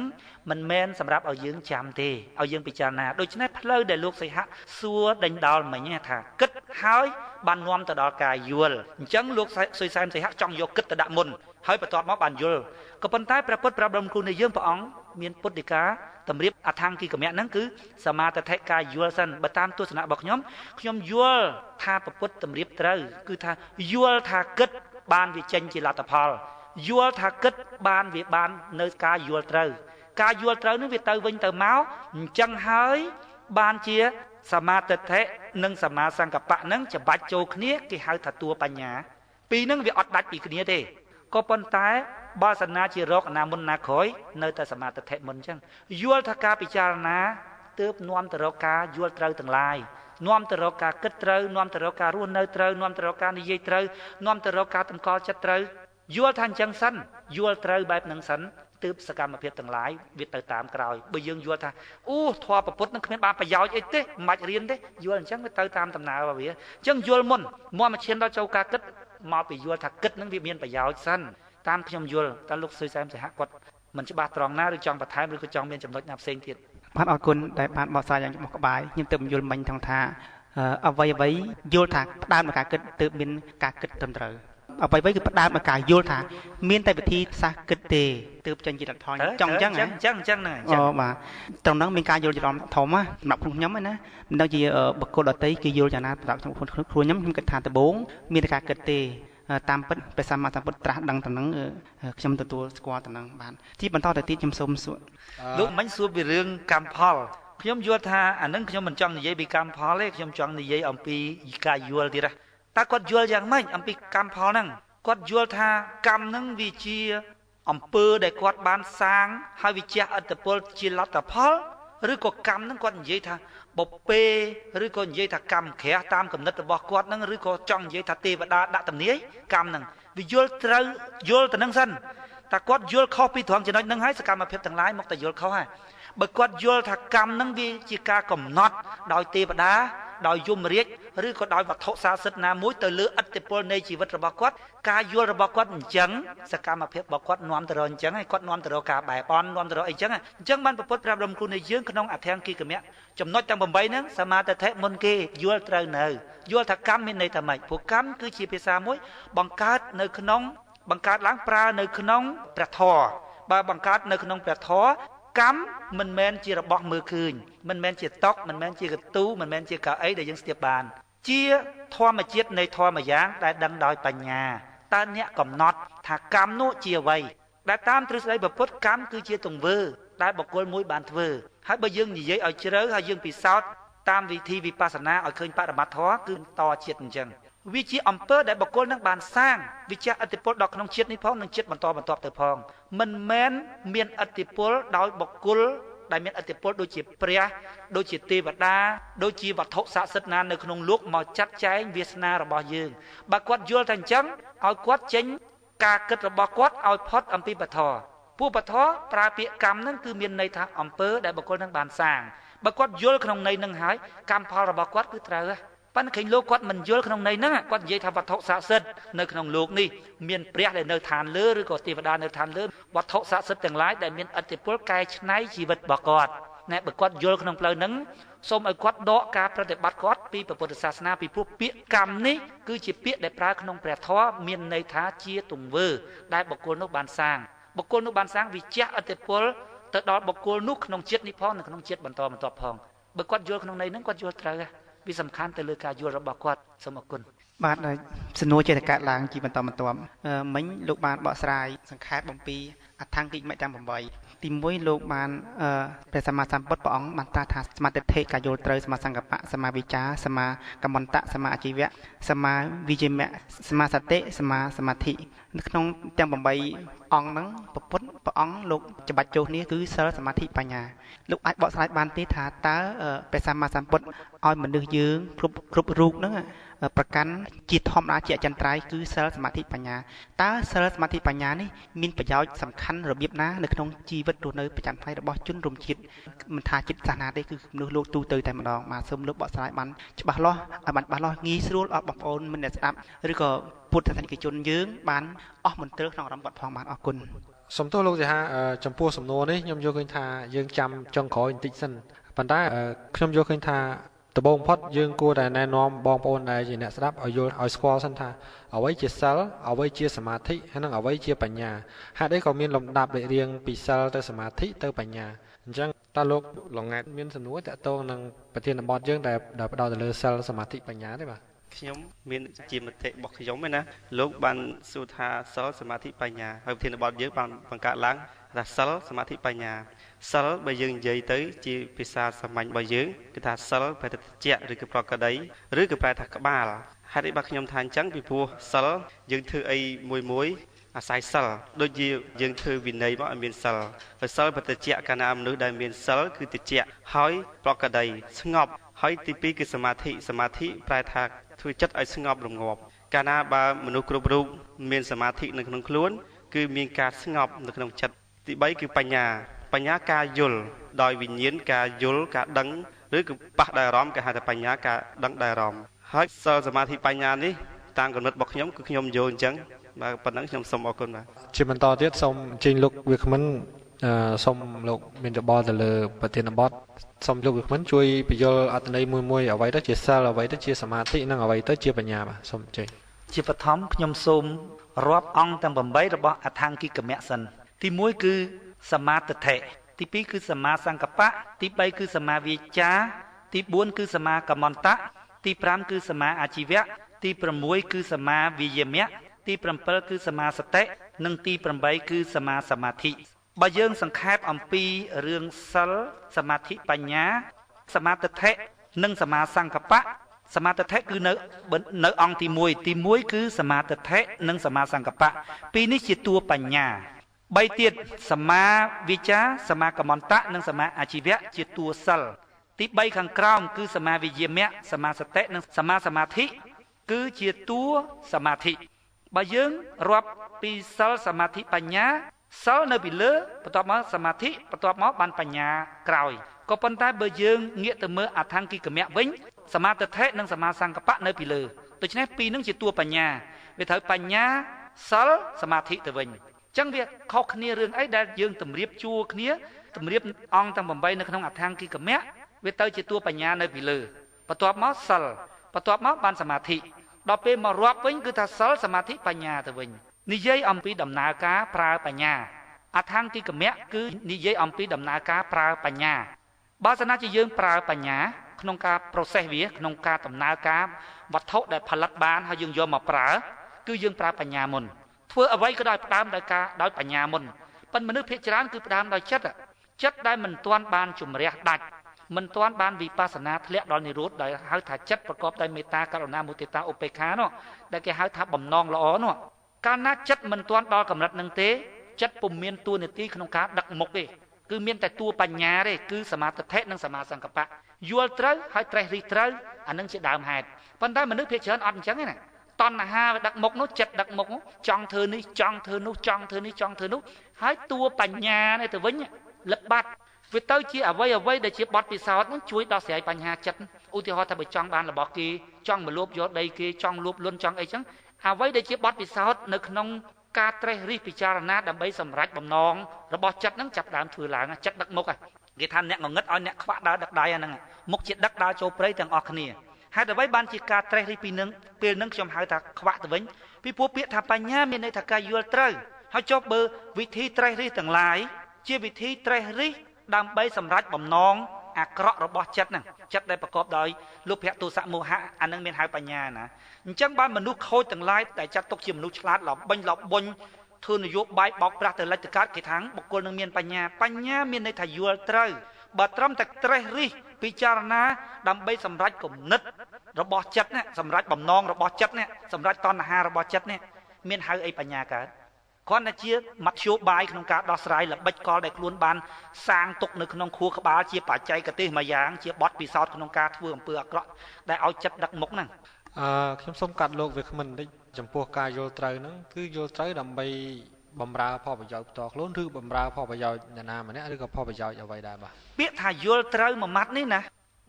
មិនមែនសម្រាប់ឲ្យយើងចាំទេឲ្យយើងពិចារណាដូច្នេះផ្លូវដែលលោកសីហៈសួរដេញដោលមិញថាគិតហើយបាននាំទៅដល់ការយល់អញ្ចឹងលោកសុយសែនសីហៈចង់យកគិតទៅដាក់មុនហើយបន្ទាប់មកបានយល់ក៏ប៉ុន្តែព្រះពុទ្ធព្រះបរមគ្រូនៃយើងព្រះអង្គមានពុទ្ធដីកាតម្រៀបអថង្គិកមៈហ្នឹងគឺសមាទិដ្ឋិការយល់សិនបើតាមទស្សនៈរបស់ខ្ញុំយល់ថាព្រះពុទ្ធតម្រៀបត្រូវគឺថាយល់ថាគិតបានវាចេញជាលទ្ធផលយល់ថាគិតបានវាបាននៅការយល់ត្រូវការយល់ត្រូវនេះវាទៅវិញទៅមកអញ្ចឹងហើយបានជាសមាទិដ្ឋិនិងសមាសង្កបៈហ្នឹងច្បាច់ចូលគ្នាគេហៅថាតួបញ្ញាពីរហ្នឹងវាអត់ដាច់ពីគ្នាទេក៏ប៉ុន្តែបើសណាជារកណាមុនណាក្រោយនៅតែសមាទិដ្ឋិមុនអញ្ចឹងយល់ថាការពិចារណាទើបនាំទៅរកការយល់ត្រូវទាំងឡាយនាំទៅរកការគិតត្រូវនាំទៅរកការរស់នៅត្រូវនាំទៅរកការនិយាយត្រូវនាំទៅរកការតម្កល់ចិត្តត្រូវយល់ថាអញ្ចឹងសិនយល់ត្រូវបែបហ្នឹងសិនទើបសកម្មភាពទាំងឡាយវាទៅតាមក្រោយបើយើងយល់ថាអូធម៌ពុទ្ធនឹងគ្មានបានប្រយោជន៍អីទេមិនបាច់រៀនទេយល់អញ្ចឹងវាទៅតាមដំណើររបស់វាអញ្ចឹងយល់មុនមកឈានដល់ចូលការគិតមកពីយល់ថាគិតនឹងវាមានប្រយោជន៍សិនតាមខ្ញុំយល់តើលោកសុយសែមសិហៈគាត់មិនច្បាស់ត្រង់ណាឬចង់បន្ថែមឬក៏ចង់មានចំណុចណាផ្សេងទៀតបាទអរគុណដែលបានបកស្រាយយ៉ាងច្បាស់ក្បាយខ្ញុំទើបយល់មិញថងថាអ្វីយល់ថាផ្ដើមនៃការគិតទើបមានការគិតត្រឹមត្រូវ អ្វីៗគឺផ្ដើមមកការយល់ថាមានតែវិធីសាស្ត្រគិតទេទើបចេញជាលទ្ធផលចង់អញ្ចឹងហ្នឹងអូបាទត្រង់ហ្នឹងមានការយល់ច្រឡំធំណាសម្រាប់ខ្ញុំណាមិនដឹងជាបុគ្គលដទៃគេយល់យ៉ាងណាសម្រាប់ខ្ញុំខ្ញុំគិតថាដំបូងមានតែការគិតទេតាមពិតព្រះសម្មាសម្ពុទ្ធត្រាស់ដឹងទៅនឹងខ្ញុំទទួលស្គាល់ទៅនឹងបានទីបន្តទៅទៀតខ្ញុំសូមសួរលោកមិញសួរពីរឿងកម្មផលខ្ញុំយល់ថាអានឹងខ្ញុំមិនចង់និយាយពីកម្មផលទេខ្ញុំចង់និយាយអំពីការយល់ទៀតតើគាត់យល់យ៉ាងម៉េចអំពីកម្មផលហ្នឹងគាត់យល់ថាកម្មហ្នឹងវាជាអំពើដែលគាត់បានសាងហើយវាជះឥទ្ធិពលជាលទ្ធផលឬក៏កម្មហ្នឹងគាត់និយាយថាបពេឬក៏និយាយថាកម្មក្រាស់តាមគំនិតរបស់គាត់ហ្នឹងឬក៏ចង់និយាយថាទេវតាដាក់ទំនាយកម្មហ្នឹងវាយល់ត្រូវយល់ទៅនឹងសិនតែគាត់យល់ខុសពីត្រង់ចំណុចហ្នឹងហើយសកម្មភាពទាំងឡាយមកតែយល់ខុសហើយបើគាត់យល់ថាកម្មហ្នឹងវាជាការកំណត់ដោយទេវតាដោយយមរាជឬក៏ដោយវត្ថុស័ក្តិសិទ្ធិណាមួយទៅលើឥទ្ធិពលនៃជីវិតរបស់គាត់ការយល់របស់គាត់អញ្ចឹងសកម្មភាពរបស់គាត់នាំទៅរកអញ្ចឹងហើយគាត់នាំទៅរកការបែបបន់នាំទៅរកអីចឹងអញ្ចឹងបានប្រពុតប្រាប់រំគ្រូនៃយើងក្នុងអធង្គីកមៈចំណុចទាំង8ហ្នឹងសមាទិដ្ឋិមុនគេយល់ត្រូវនៅយល់ថាកម្មមានន័យថាម៉េចព្រោះកម្មគឺជាភាសាមួយបង្កើតនៅក្នុងបង្កើតឡើងប្រើនៅក្នុងព្រះធម៌បើបង្កើតនៅក្នុងព្រះធម៌កម្មមិនមែនជារបស់មើលឃើញមិនមែនជាតុកមិនមែនជាកទូមិនមែនជាកៅអីដែលយើងស្ទាបបានជាធម្មជាតិនៃធម្មយ៉ាងដែលដឹងដោយបញ្ញាតើអ្នកកំណត់ថាកម្មនោះជាអ្វីដែលតាមទ្រឹស្ដីពុទ្ធកម្មគឺជាទង្វើដែលបុគ្គលមួយបានធ្វើហើយបើយើងនិយាយឲ្យជ្រៅហើយយើងពិសោធន៍តាមវិធីវិបស្សនាឲ្យឃើញបរមត្ថធម៌គឺតជាតិអញ្ចឹងវាជាអំពើដែលបុគ្គលនឹងបានសាងវិជ្ជាឥទ្ធិពលដល់ក្នុងជាតិនេះផងនិងជាតិបន្តទៅផងមិនមែនមានឥទ្ធិពលដោយបុគ្គលដែលមានឥទ្ធិពលដូចជាព្រះដូចជាទេវតាដូចជាវត្ថុស័ក្តិសិទ្ធិណានៅក្នុងលោកមកចាត់ចែងវាសនារបស់យើងបើគាត់យល់តែអញ្ចឹងឲ្យគាត់ចេញការគិតរបស់គាត់ឲ្យផុតអំពីបធរពួកបធរប្រើពាក្យកម្មនឹងគឺមានន័យថាអំពើដែលបុគ្គលនឹងបានសាងបើគាត់យល់ក្នុងន័យនឹងហើយកម្មផលរបស់គាត់គឺត្រូវប៉ុន្តែឃើញលោកគាត់មិនយល់ក្នុងន័យហ្នឹងគាត់និយាយថាវត្ថុស័ក្តិសិទ្ធិនៅក្នុងលោកនេះមានព្រះដែលនៅឋានលើឬក៏ទេវតានៅឋានលើវត្ថុស័ក្តិសិទ្ធិទាំងឡាយដែលមានឥទ្ធិពលកែច្នៃជីវិតរបស់គាត់ណែបើគាត់យល់ក្នុងផ្លូវហ្នឹងសូមឲ្យគាត់ដកការប្រតិបត្តិគាត់ពីពុទ្ធសាសនាពីព្រោះពាក្យកម្មនេះគឺជាពាក្យដែលប្រើក្នុងព្រះធម៌មានន័យថាជាទង្វើដែលបុគ្គលនោះបានសាងបុគ្គលនោះបានសាងវិជ្ជាឥទ្ធិពលទៅដល់បុគ្គលនោះក្នុងជាតិនេះផងនិងក្នុងជាតិបន្តផងបើគាត់យល់ក្នុងន័យហ្នឹងគាត់យល់ត្រូវវាសំខាន់ទៅលើការយល់របស់គាត់សូមអរគុណបាទសំណួរចេះតែកើតឡើងជាបន្តមិញលោកបានបកស្រាយសង្ខេបបំពីអថង្គិមទាំង8ទី1លោកបានព្រះសម្មាសម្ពុទ្ធព្រះអង្គបានត្រាស់ថាសមាទិដ្ឋិការយល់ត្រូវសមាសង្កបៈសមាវិជ្ជាសមាកមន្តៈសមាអាជីវៈសមាវិជ្ជាមៈសមាសតិសមាសមាធិនៅក្នុងទាំង8អង្គហ្នឹងព្រះអង្គលោកច្បាច់ចុះនេះគឺសិលសមាធិបញ្ញាលោកអាចបកស្រាយបានទេថាតើព្រះសម្មាសម្ពុទ្ធឲ្យមនុស្សយើងគ្រប់រូបហ្នឹងប្រកាន់ជាធម្មតាជាអចិន្ត្រៃយ៍គឺសិលសមាធិបញ្ញាតើសិលសមាធិបញ្ញានេះមានប្រយោជន៍សំខាន់របៀបណានៅក្នុងជីវិតរស់នៅប្រចាំថ្ងៃរបស់ជនរួមជាតិមិនថាចិត្តសាសនាទេគឺមនុស្សលោកទូទៅតែម្ដងបាទសូមលោកបកស្រាយបានច្បាស់លាស់ឲ្យបានច្បាស់លាស់ងាយស្រួលឲ្យបងប្អូនមិនស្ដាប់ឬក៏ពុទ្ធសាសនិកជនយើងបានអស់មន្ទិលក្នុងអារម្មណ៍គាត់ផងបាទអរគុណសូមទោសលោកជាចំពោះសំណួរនេះខ្ញុំយល់ឃើញថាយើងចាំចុងក្រោយបន្តិចសិនប៉ុន្តែខ្ញុំយល់ឃើញថាដំបូងបំផុតយើងគួរតែណែនាំបងប្អូនដែលជាអ្នកស្ដាប់ឲ្យយល់ឲ្យស្គាល់សិនថាអ្វីជាសិលអ្វីជាសមាធិហើយនិងអ្វីជាបញ្ញាហេតុអីក៏មានលំដាប់លេខរៀងពីសិលទៅសមាធិទៅបញ្ញាអញ្ចឹងតើលោកលង៉ែតមានសំណួរតាក់ទងនឹងប្រធានបទយើងដែលផ្ដោតទៅលើសិលសមាធិបញ្ញាទេបាទខ្ញុំមានជាមតិរបស់ខ្ញុំឯណាលោកបានសួរថាសិលសមាធិបញ្ញាហើយប្រធានបទយើងបានបង្កើតឡើងថាសិលសមាធិបញ្ញាសិលបើយើងនិយាយទៅជាភាសាសាមញ្ញរបស់យើងគឺថាសិលប្រតិជាឬគឺប្រកដីឬគឺប្រែថាក្បាលហេតុអីបើខ្ញុំថាអញ្ចឹងពីព្រោះសិលយើងធ្វើអីមួយអាស្រ័យសិលដូចជាយើងធ្វើវិន័យមកឲ្យមានសិលហើយសិលប្រតិជាកាលណាមនុស្សដែលមានសិលគឺតិចហើយប្រកដីស្ងប់ហើយទី2គឺសមាធិប្រែថាធ្វើចិត្តឲ្យស្ងប់រងាប់កាលណាបើមនុស្សគ្រប់រូបមានសមាធិនៅក្នុងខ្លួនគឺមានការស្ងប់នៅក្នុងចិត្តទី3គឺបញ្ញាការយល់ដោយវិញ្ញាណការយល់ការដឹងឬគឺប៉ះដោយអារម្មណ៍គេហៅថាបញ្ញាការដឹងដោយអារម្មណ៍ហើយសិលសមាធិបញ្ញានេះតាមគំនិតរបស់ខ្ញុំគឺខ្ញុំយល់អញ្ចឹងបាទប៉ុណ្ណឹងខ្ញុំសូមអរគុណបាទជាបន្តទៀតសូមអញ្ជើញលោកវាគ្មិនសូមលោកមានយោបល់ទៅលើប្រធានបទសូមលោកវាគ្មិនជួយបញ្យល់អត្ថន័យមួយអ្វីទៅជាសិលអ្វីទៅជាសមាធិនិងអ្វីទៅជាបញ្ញាបាទសូមអញ្ជើញ ជាបឋមខ្ញុំសូមរាប់អង្គទាំង8របស់អថង្គិកមៈសិនទី1គឺសមាទិដ្ឋិទី2គឺសមាសង្កបៈទី3គឺសមាវាចាទី4គឺសមាកមន្តៈទី5គឺសមាអាជីវៈទី6គឺសមាវិយមៈទី7គឺសមាសតិនិងទី8គឺសមាសមាធិបើយើងសង្ខេបអំពីរឿងសិលសមាធិបញ្ញាសមាទិដ្ឋិនិងសមាសង្កបៈសមាទិដ្ឋិគឺនៅអង្គទី1គឺសមាទិដ្ឋិនិងសមាសង្កបៈពីរនេះជាតួបញ្ញា3ទៀតសមាវិចាសមាកមន្តៈនិងសមាអាជីវៈជាតួសិលទី3ខាងក្រោមគឺសមាវិយាមៈសមាសតិនិងសមាសមាធិគឺជាតួសមាធិបើយើងរាប់ពីសិលសមាធិបញ្ញាសិលនៅពីលើបន្ទាប់មកសមាធិបន្ទាប់មកបានបញ្ញាក្រោយក៏ប៉ុន្តែបើយើងងាកទៅមើលអថង្គិកមៈវិញសមាទិដ្ឋិនិងសមាសង្កបៈនៅពីលើដូច្នេះពីរនឹងជាតួបញ្ញាវាត្រូវបញ្ញាសិលសមាធិទៅវិញអញ្ចឹងវាខុសគ្នារឿងអីដែលយើងតម្រៀបជួរគ្នាតម្រៀបអង្គទាំង8នៅក្នុងអថង្គិកមៈវាទៅជាតួបញ្ញានៅពីលើបន្ទាប់មកសិលបន្ទាប់មកបានសមាធិដល់ពេលមករាប់វិញគឺថាសិលសមាធិបញ្ញាទៅវិញនិយាយអំពីដំណើរការប្រើបញ្ញាអថង្គិកមៈគឺនិយាយអំពីដំណើរការប្រើបញ្ញាបើសិនជាយើងប្រើបញ្ញាក្នុងការ process វាក្នុងការដំណើរការវត្ថុដែលផលិតបានហើយយើងយកមកប្រើគឺយើងប្រើបញ្ញាមុនធ្វើអ្វីក៏ដោយផ្ដើមដោយបញ្ញាមុនប៉ុន្តែមនុស្សភាគច្រើនគឺផ្ដើមដោយចិត្តដែលមិនទាន់បានជំរះដាច់មិនទាន់បានវិបស្សនាធ្លាក់ដល់និរោធដែលហៅថាចិត្តប្រកបដោយមេត្តាករុណាមុទិតាឧបេក្ខានោះដែលគេហៅថាបំណងល្អនោះកាលណាចិត្តមិនទាន់ដល់កម្រិតនឹងទេចិត្តពុំមានតួនាទីក្នុងការដឹកមុខទេគឺមានតែតួបញ្ញាទេគឺសមាទិដ្ឋិនិងសមាសង្កបៈយល់ត្រូវហើយត្រេះរិះត្រូវអានឹងជាដើមហេតុប៉ុន្តែមនុស្សភាគច្រើនអត់អញ្ចឹងទេណាតណ្ហាវាដឹកមុខនោះចិត្តដឹកមុខចង់ធ្វើនេះចង់ធ្វើនោះចង់ធ្វើនេះចង់ធ្វើនោះហើយតួបញ្ញានេះទៅវិញលិបបាត់វាទៅជាអ្វីដែលជាបទពិសោធន៍នឹងជួយដោះស្រាយបញ្ហាចិត្តឧទាហរណ៍ថាបើចង់បានរបស់គេចង់មកលួបយកដីគេចង់លួបលន់ចង់អីចឹងអ្វីដែលជាបទពិសោធន៍នៅក្នុងការត្រេះរិះពិចារណាដើម្បីសម្រេចបំណងរបស់ចិត្តនឹងចាប់ដើមធ្វើឡើងចិត្តដឹកមុខគេថាអ្នកងងឹតឲ្យអ្នកខ្វាក់ដើរដឹកដៃអាហ្នឹងមុខជាដឹកដើរចូលព្រៃទាំងអស់គ្នាហេតុអ្វីបានជាការត្រេះរិះពីនឹងពេលនឹងខ្ញុំហៅថាខ្វាក់ទៅវិញពីព្រោះពាក្យថាបញ្ញាមានន័យថាការយល់ត្រូវហើយចុះបើវិធីត្រេះរិះទាំងឡាយជាវិធីត្រេះរិះដើម្បីសម្រេចបំណងអាក្រក់របស់ចិត្តហ្នឹងចិត្តដែលប្រកបដោយលោភៈទោសៈមោហៈអានឹងមានហៅបញ្ញាណាអញ្ចឹងបានមនុស្សខូចទាំងឡាយតែចាត់ទុកជាមនុស្សឆ្លាតលបិញធ្វើនយោបាយបោកប្រាស់ទៅលិចទៅកើតគេថាបុគ្គលនឹងមានបញ្ញាមានន័យថាយល់ត្រូវបើត្រឹមតែត្រេះរិះពិចារណាដើម្បីសម្រេចគំនិតរបស់ចិត្តនេះសម្រេចបំណងរបស់ចិត្តនេះសម្រេចតណ្ហារបស់ចិត្តនេះមានហៅអីបញ្ញាកើតគ្រាន់តែជាមធ្យោបាយក្នុងការដោះស្រាយល្បិចកលដែលខ្លួនបានសាងទុកនៅក្នុងខួរក្បាលជាបច្ចេកទេសមួយយ៉ាងជាបទពិសោធន៍ក្នុងការធ្វើអំពើអាក្រក់ដែលឲ្យចិត្តដឹកមុខហ្នឹងខ្ញុំសូមកាត់លោកវាគ្មិនបន្តិចចំពោះការយល់ត្រូវហ្នឹងគឺយល់ត្រូវដើម្បីបំរើផលប្រយោជន៍ផ្ទាល់ខ្លួនឬបំរើផលប្រយោជន៍អ្នកណាម្នាក់ឬក៏ផលប្រយោជន៍អ្វីដែរបាទពាក្យថាយល់ត្រូវមួយម៉ាត់នេះណា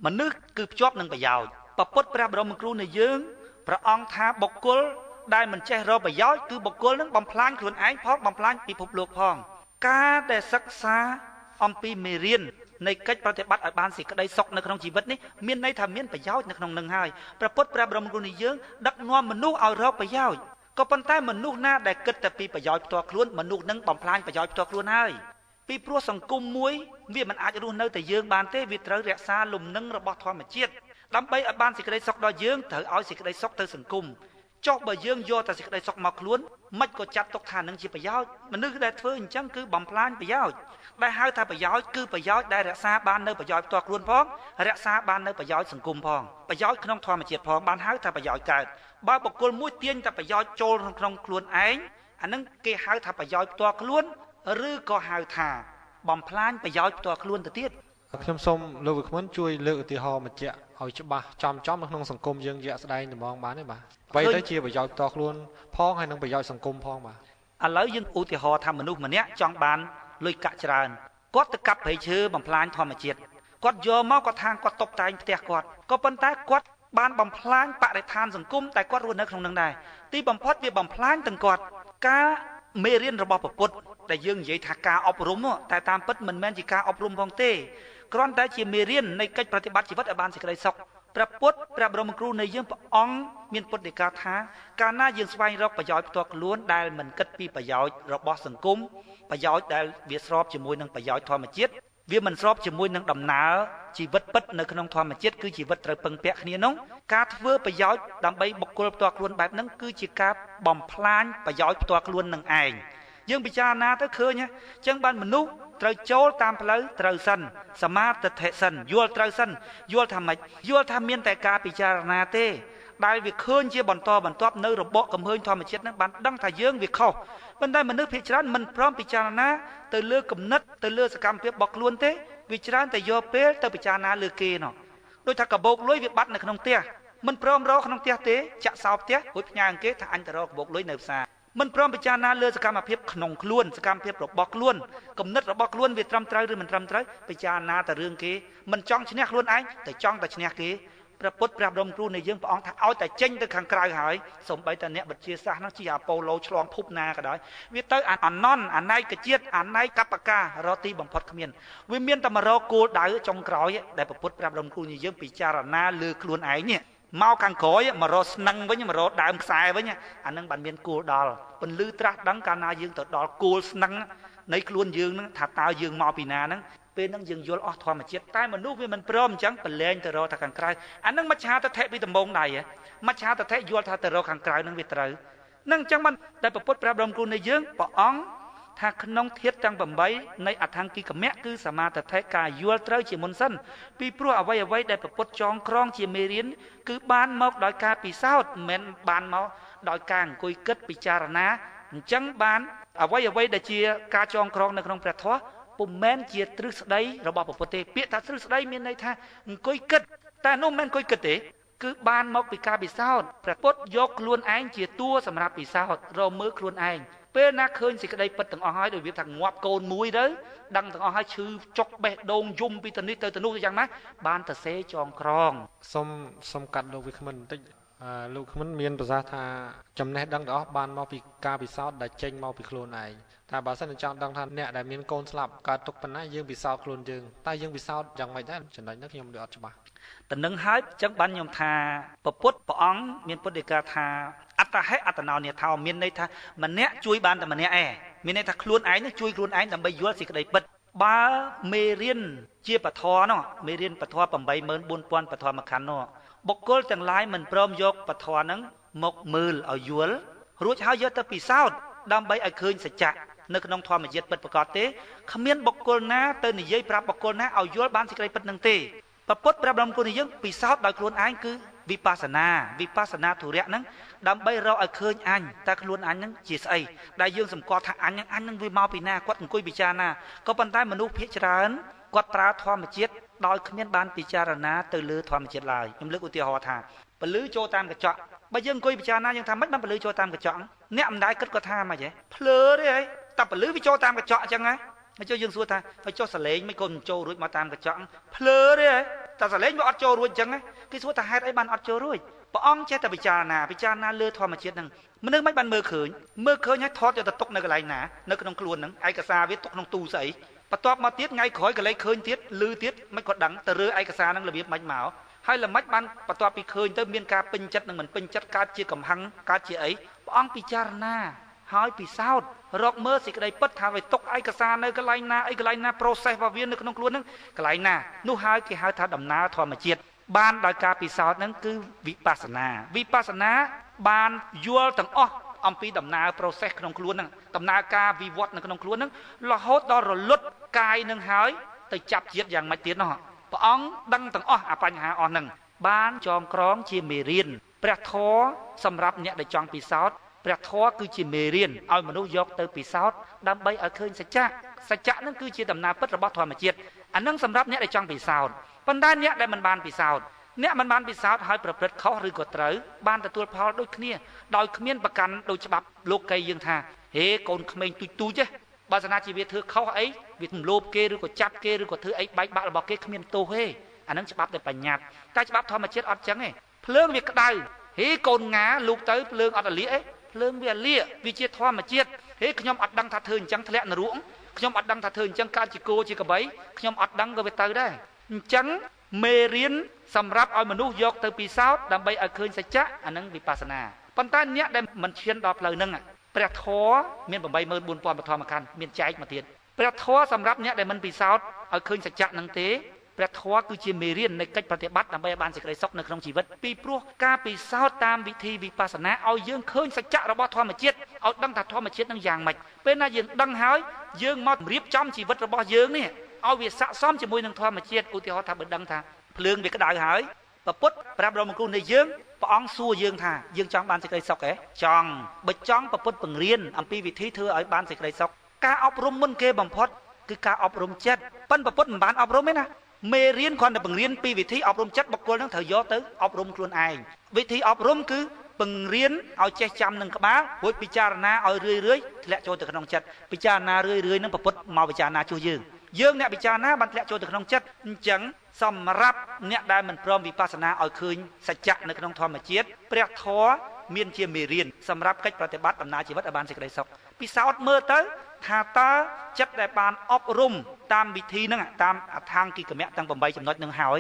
មនុស្សគឺភ្ជាប់នឹងប្រយោជន៍ពុទ្ធព្រះបរមគ្រូនៃយើងព្រះអង្គថាបុគ្គលដែលមិនចេះរកប្រយោជន៍គឺបុគ្គលនឹងបំផ្លាញខ្លួនឯងផងបំផ្លាញពិភពលោកផងការដែលសិក្សាអំពីមេរៀននៃកិច្ចប្រតិបត្តិឲ្យបានសេចក្តីសុខនៅក្នុងជីវិតនេះមានន័យថាមានប្រយោជន៍នៅក្នុងនឹងហើយព្រះពុទ្ធព្រះបរមគ្រូនៃយើងដឹកនាំមនុស្សឲ្យរកប្រយោជន៍ក៏ប៉ុន្តែមនុស្សណាដែលគិតតែពីប្រយោជន៍ផ្ទាល់ខ្លួនមនុស្សនឹងបំផ្លាញប្រយោជន៍ផ្ទាល់ខ្លួនហើយពីព្រោះសង្គមមួយវាមិនអាចរស់នៅតែយើងបានទេវាត្រូវរក្សាលំនឹងរបស់ធម្មជាតិដើម្បីឲ្យបានសេចក្តីសុខដល់យើងត្រូវឲ្យសេចក្តីសុខទៅសង្គមចុះបើយើងយកតែសេចក្តីសុខមកខ្លួនមិនក៏ចាត់ទុកថានឹងជាប្រយោជន៍មនុស្សដែលធ្វើអញ្ចឹងគឺបំផ្លាញប្រយោជន៍ដែលហៅថាប្រយោជន៍គឺប្រយោជន៍ដែលរក្សាបាននៅប្រយោជន៍ផ្ទាល់ខ្លួនផងរក្សាបាននៅប្រយោជន៍សង្គមផងប្រយោជន៍ក្នុងធម្មជាតិផងបានហៅថាប្រយោជន៍កើតបើបុគ្គលមួយទាញតែប្រយោជន៍ចូលក្នុងខ្លួនឯងអានឹងគេហៅថាប្រយោជន៍ផ្ទាល់ខ្លួនឬក៏ហៅថាបំផ្លាញប្រយោជន៍ផ្ទាល់ខ្លួនទៅទៀតខ្ញុំសូមលោកវិក្មិនជួយលើកឧទាហរណ៍បញ្ជាក់ឲ្យច្បាស់ចំនៅក្នុងសង្គមយើងជាក់ស្ដែងតម្ងបានទេបាទអ្វីទៅជាប្រយោជន៍ផ្ទាល់ខ្លួនផងហើយនិងប្រយោជន៍សង្គមផងបាទឥឡូវយើងឧទាហរណ៍ថាមនុស្សម្នាក់ចង់បានលុយកាក់ច្រើនគាត់ទៅកាប់ព្រៃឈើបំផ្លាញធម្មជាតិគាត់យកមកគាត់ថាគាត់តុបតែងផ្ទះគាត់ក៏ប៉ុន្តែគាត់បានបំផ្លាញបរិស្ថានសង្គមតែគាត់រស់នៅក្នុងនឹងដែរទីបំផុតវាបំផ្លាញទាំងគាត់ការមេរៀនរបស់ពុទ្ធដែលយើងនិយាយថាការអប់រំតែតាមពិតមិនមែនជាការអប់រំផងទេគ្រាន់តែជាមេរៀននៃកិច្ចប្រតិបត្តិជីវិតឲ្យបានសេចក្តីសុខ ព្រះពុទ្ធព្រះបរមគ្រូនៃយើងព្រះអង្គមានពុទ្ធដីកាថាកាលណាយើងស្វែងរកប្រយោជន៍ផ្ទាល់ខ្លួនដែលមិនគិតពីប្រយោជន៍របស់សង្គមប្រយោជន៍ដែលវាស្របជាមួយនឹងប្រយោជន៍ធម្មជាតិវាមិនស្របជាមួយនឹងដំណើរជីវិតពិតនៅក្នុងធម្មជាតិគឺជីវិតត្រូវពឹងពាក់គ្នានោះការធ្វើប្រយោជន៍ដើម្បីបុគ្គលផ្ទាល់ខ្លួនបែបហ្នឹងគឺជាការបំផ្លាញប្រយោជន៍ផ្ទាល់ខ្លួននឹងឯងយើងពិចារណាទៅឃើញអញ្ចឹងបានមនុស្សត្រូវចូលតាមផ្លូវត្រូវសិនសមាទិដ្ឋិសិនយល់ត្រូវសិនយល់ថាម៉េចយល់ថាមានតែការពិចារណាទេដែលវាឃើញជាបន្តបន្ទាប់នៅរបបកំហើញធម្មជាតិហ្នឹងបានដឹងថាយើងវាខុសប៉ុន្តែមនុស្សភាគច្រើនមិនព្រមពិចារណាទៅលើគំនិតទៅលើសកម្មភាពរបស់ខ្លួនទេវាច្រើនតែយកពេលទៅពិចារណាលើគេនោះដូចថាកបោកលុយវាបាត់នៅក្នុងផ្ទះមិនព្រមរកក្នុងផ្ទះទេចាក់សោផ្ទះរួចផ្ញើគេថាអញទៅរកកបោកលុយនៅផ្សារមិនព្រមពិចារណាលើសកម្មភាពក្នុងខ្លួនសកម្មភាពរបស់ខ្លួនគំនិតរបស់ខ្លួនវាត្រឹមត្រូវឬមិនត្រឹមត្រូវពិចារណាតែរឿងគេមិនចង់ឈ្នះខ្លួនឯងតែចង់តែឈ្នះគេព្រះពុទ្ធព្រះបរមគ្រូនៃយើងព្រះអង្គថាឲ្យតែចេញទៅខាងក្រៅហើយសូម្បីតែអ្នកវិទ្យាសាស្ត្រនោះជាអាប៉ូឡូឆ្លងភពណាក៏ដោយវាទៅអាណន់អាណៃកជាតិអាណៃកបការរកទីបំផុតគ្មានវាមានតែមករកគោលដៅចុងក្រោយដែលព្រះពុទ្ធព្រះបរមគ្រូនៃយើងពិចារណាលើខ្លួនឯងនេះមកខាងក្រោយមករកស្នឹងវិញមករកដើមខ្សែវិញអានឹងបានមានគោលដល់ពន្លឺត្រាស់ដឹងកាលណាយើងទៅដល់គោលស្នឹងនៃខ្លួនយើងនឹងថាតើយើងមកពីណាហ្នឹងពេលហ្នឹងយើងយល់អស់ធម្មជាតិតែមនុស្សវាមិនព្រមអញ្ចឹងប្រឡែងទៅរកតែខាងក្រៅអានឹងមច្ឆាទិដ្ឋិពីដំបងដៃមច្ឆាទិដ្ឋិយល់ថាទៅរកខាងក្រៅហ្នឹងវាត្រូវនឹងអញ្ចឹងបានតែព្រះពុទ្ធព្រះបរមគ្រូនៃយើងព្រះអង្គថាក្នុងធាតុទាំង8នៃអថង្គិកមៈគឺសមាទិដ្ឋិការយល់ត្រូវជាមុនសិនពីព្រោះអ្វីដែលព្រះពុទ្ធចងក្រងជាមេរៀនគឺបានមកដោយការពិសោធន៍មិនបានមកដោយការអង្គុយគិតពិចារណាអញ្ចឹងបានអ្វីដែលជាការចងក្រងនៅក្នុងព្រះធម៌ពុំមែនជាទ្រឹស្ដីរបស់ព្រះពុទ្ធទេពាក្យថាទ្រឹស្ដីមានន័យថាអង្គុយគិតតែនោះមិនមែនអង្គុយគិតទេគឺបានមកពីការពិសោធន៍ព្រះពុទ្ធយកខ្លួនឯងជាតួសម្រាប់ពិសោធន៍រកមើលខ្លួនឯងពេលណាឃើញសេចក្តីពិតទាំងអស់ហើយដោយវាថាងាប់កូនមួយទៅដឹងទាំងអស់ហើយឈឺចុកបេះដូងយំពីទៅនេះទៅនោះយ៉ាងណាបានទៅសេចងក្រងសុំកាត់លោកវាគ្មិនបន្តិចលោកគ្មិនមានប្រសាសន៍ថាចំណេះដឹងទាំងអស់បានមកពីការពិសោធន៍ដែលចេញមកពីខ្លួនឯងតែបើសិនចង់ដឹងថាអ្នកដែលមានកូនស្លាប់កើតទុកប៉ុណ្ណាយើងពិសោធន៍ខ្លួនយើងតែយើងពិសោធន៍យ៉ាងម៉េចដែរចំណុចនេះខ្ញុំដូចអត់ច្បាស់តែនឹងហើយអញ្ចឹងបានខ្ញុំថាព្រះពុទ្ធព្រះអង្គមានពុទ្ធដីកាថាអត្តហេអត្តនោនិថោមានន័យថាម្នាក់ជួយបានតែម្នាក់ឯងមានន័យថាខ្លួនឯងនឹងជួយខ្លួនឯងដើម្បីយល់សេចក្តីពិតបើមេរៀនជាពធនោះមេរៀនពធ 84000 ពធមខណ្ឌនោះបុគ្គលទាំងឡាយមិនព្រមយកពធហ្នឹងមកមើលឲ្យយល់រួចហើយយកទៅពិសោធន៍ដើម្បីឲ្យឃើញសច្ចៈនៅក្នុងធម្មជាតិពិតប្រាកដទេគ្មានបុគ្គលណាទៅនិយាយប្រាប់បុគ្គលណាឲ្យយល់បានសេចក្តីពិតនឹងទេព្រះពុទ្ធព្រះបរមគ្រូនៃយើងពិសោធន៍ដោយខ្លួនឯងគឺវិបស្សនាធុរៈហ្នឹងដើម្បីរកឲ្យឃើញអញតើខ្លួនអញហ្នឹងជាស្អីដែលយើងសម្គាល់ថាអញហ្នឹងវាមកពីណាគាត់អង្គុយពិចារណាក៏ប៉ុន្តែមនុស្សភាគច្រើនគាត់ប្រើធម្មជាតិដោយគ្មានបានពិចារណាទៅលើធម្មជាតិឡើយខ្ញុំលើកឧទាហរណ៍ថាពលឺចូលតាមកញ្ចក់បើយើងអង្គុយពិចារណាយើងថាម៉េចបានពលឺចូលតាមកញ្ចក់អ្នកមិនដែលគិតគាត់ថាម៉េចហ៎ភ្លើទេហីតែពលឺវាចូលតាមកញ្ចក់អញ្ចឹងហ៎ហើយចុះយើងសួរថាហើយចុះសលេងមិនក៏មិនចូលរួចមកតាមកញ្ចក់ភ្លើទេហ៎តែសលេងវាអត់ចូលរួចអញ្ចឹងគេសួរថាហេតុអីបានអត់ចូលរួចព្រះអង្គចេះតែពិចារណាលើធម្មជាតិហ្នឹងមនុស្សមិនបានមើលឃើញហើយថតយកទៅទុកនៅកន្លែងណានៅក្នុងខ្លួនហ្នឹងឯកសារវាទុកក្នុងទូស្អីបន្ទាប់មកទៀតថ្ងៃក្រោយកន្លែងឃើញទៀតឮទៀតមិនក៏ដឹងទៅរើឯកសារហ្នឹងរបៀបម៉េចមកហើយល្មិចបានបន្ទាប់ពីឃើញទៅមានការពេញចិត្តនិងមិនពេញចិត្តកើតជាកំហឹងកើតជាអីព្រះអង្គពិចារណាហើយពិសោធន៍រកមើលសេចក្តីពិតថាវាទុកឯកសារនៅកន្លែងណាអីកន្លែងណា process របស់វានៅក្នុងខ្លួនហ្នឹងកន្លែងណានោះហើយគេហៅថាដំណើរធម្មជាតិបានដោយការពិសោធន៍ហ្នឹងគឺវិបស្សនាបានយល់ទាំងអស់អំពីដំណើរ process ក្នុងខ្លួនហ្នឹងដំណើរការវិវត្តនៅក្នុងខ្លួនហ្នឹងរហូតដល់រលត់កាយនឹងហើយទៅចាប់ជាតិយ៉ាងម៉េចទៀតនោះព្រះអង្គដឹងទាំងអស់អាបញ្ហាអស់ហ្នឹងបានចងក្រងជាមេរៀនព្រះធម៌សម្រាប់អ្នកដែលចង់ពិសោធន៍ព្រះធម៌គឺជាមេរៀនឲ្យមនុស្សយកទៅពិសោធន៍ដើម្បីឲ្យឃើញសច្ចៈហ្នឹងគឺជាដំណើរពិតរបស់ធម្មជាតិអានឹងសម្រាប់អ្នកដែលចង់ពិសោធន៍ប៉ុន្តែអ្នកដែលមិនបានពិសោធន៍ហើយប្រព្រឹត្តខុសឬក៏ត្រូវបានទទួលផលដូចគ្នាដោយគ្មានប្រកាន់ដូចច្បាប់លោកីយើងថាហេកូនក្មេងទូចទេបើសិនជាវាធ្វើខុសអីវារំលោភគេឬក៏ចាប់គេឬក៏ធ្វើអីបែកបាក់របស់គេគ្មានទោសទេអានឹងច្បាប់តែបញ្ញត្តិតែច្បាប់ធម្មជាតិអត់ចឹងទេភ្លើងវាក្តៅហេកូនងាលូកទៅភ្លើងអត់រលាកទេភ្លើងវាលាកវាជាធម្មជាតិហេខ្ញុំអត់ដឹងថាធ្វើអញ្ចឹងធ្លាក់នរកខ្ញុំអត់ដឹងថាធ្វើអញ្ចឹងកើតជាគោជាក្របីខ្ញុំអត់ដឹងក៏វាទៅដែរអញ្ចឹង មេរៀនសម្រាប់ឲ្យមនុស្សយកទៅពិសោធន៍ដើម្បីឲ្យឃើញសច្ចៈអានឹងវិបស្សនាប៉ុន្តែអ្នកដែលមិនឈានដល់ផ្លូវហ្នឹងព្រះធម៌មាន 84000 បឋមខណ្ឌមានចែកមកទៀតព្រះធម៌សម្រាប់អ្នកដែលមិនពិសោធន៍ឲ្យឃើញសច្ចៈហ្នឹងទេព្រះធម៌គឺជាមេរៀននៃកិច្ចប្រតិបត្តិដើម្បីឲ្យបានសេចក្តីសុខនៅក្នុងជីវិតពីព្រោះការពិសោធន៍តាមវិធីវិបស្សនាឲ្យយើងឃើញសច្ចៈរបស់ធម្មជាតិឲ្យដឹងថាធម្មជាតិនឹងយ៉ាងម៉េចពេលណាយើងដឹងហើយយើងមករៀបចំជីវិតរបស់យើងនេះឲ្យវាស័ក្តិសមជាមួយនឹងធម្មជាតិឧទាហរណ៍ថាបើដឹងថាភ្លើងវាក្តៅហើយព្រះពុទ្ធប្រាប់របស់គ្រូនៃយើងព្រះអង្គសួរយើងថាយើងចង់បានសេចក្តីសុខទេចង់បើចង់ព្រះពុទ្ធបង្រៀនអំពីវិធីធ្វើឲ្យបានសេចក្តីសុខការអប់រំមុនគេបំផុតគឺការអប់រំចិត្តប៉ិនព្រះពុទ្ធមិនបានអប់រំទេណាមេរៀនគ្រាន់តែបង្រៀនពីវិធីអប់រំចិត្តបុគ្គលនឹងត្រូវយកទៅអប់រំខ្លួនឯងវិធីអប់រំគឺបង្រៀនឲ្យចេះចាំនឹងក្បាលរួចពិចារណាឲ្យរឿយៗធ្លាក់ចូលទៅក្នុងចិត្តពិចារណារឿយៗនឹងព្រះពុទ្ធមកពិចារណាជួយយើងអ្នកពិចារណាបានធ្លាក់ចូលទៅក្នុងចិត្តអញ្ចឹងសម្រាប់អ្នកដែលមិនព្រមវិបស្សនាឲ្យឃើញសច្ចៈនៅក្នុងធម្មជាតិព្រះធម៌មានជាមេរៀនសម្រាប់កិច្ចប្រតិបត្តិដំណើរជីវិតឲ្យបានសេចក្តីសុខពិសោធន៍មើលទៅថាតើចិត្តដែលបានអប់រំតាមវិធីហ្នឹងតាមអថាង្គិកមៈទាំង8ចំណុចហ្នឹងហើ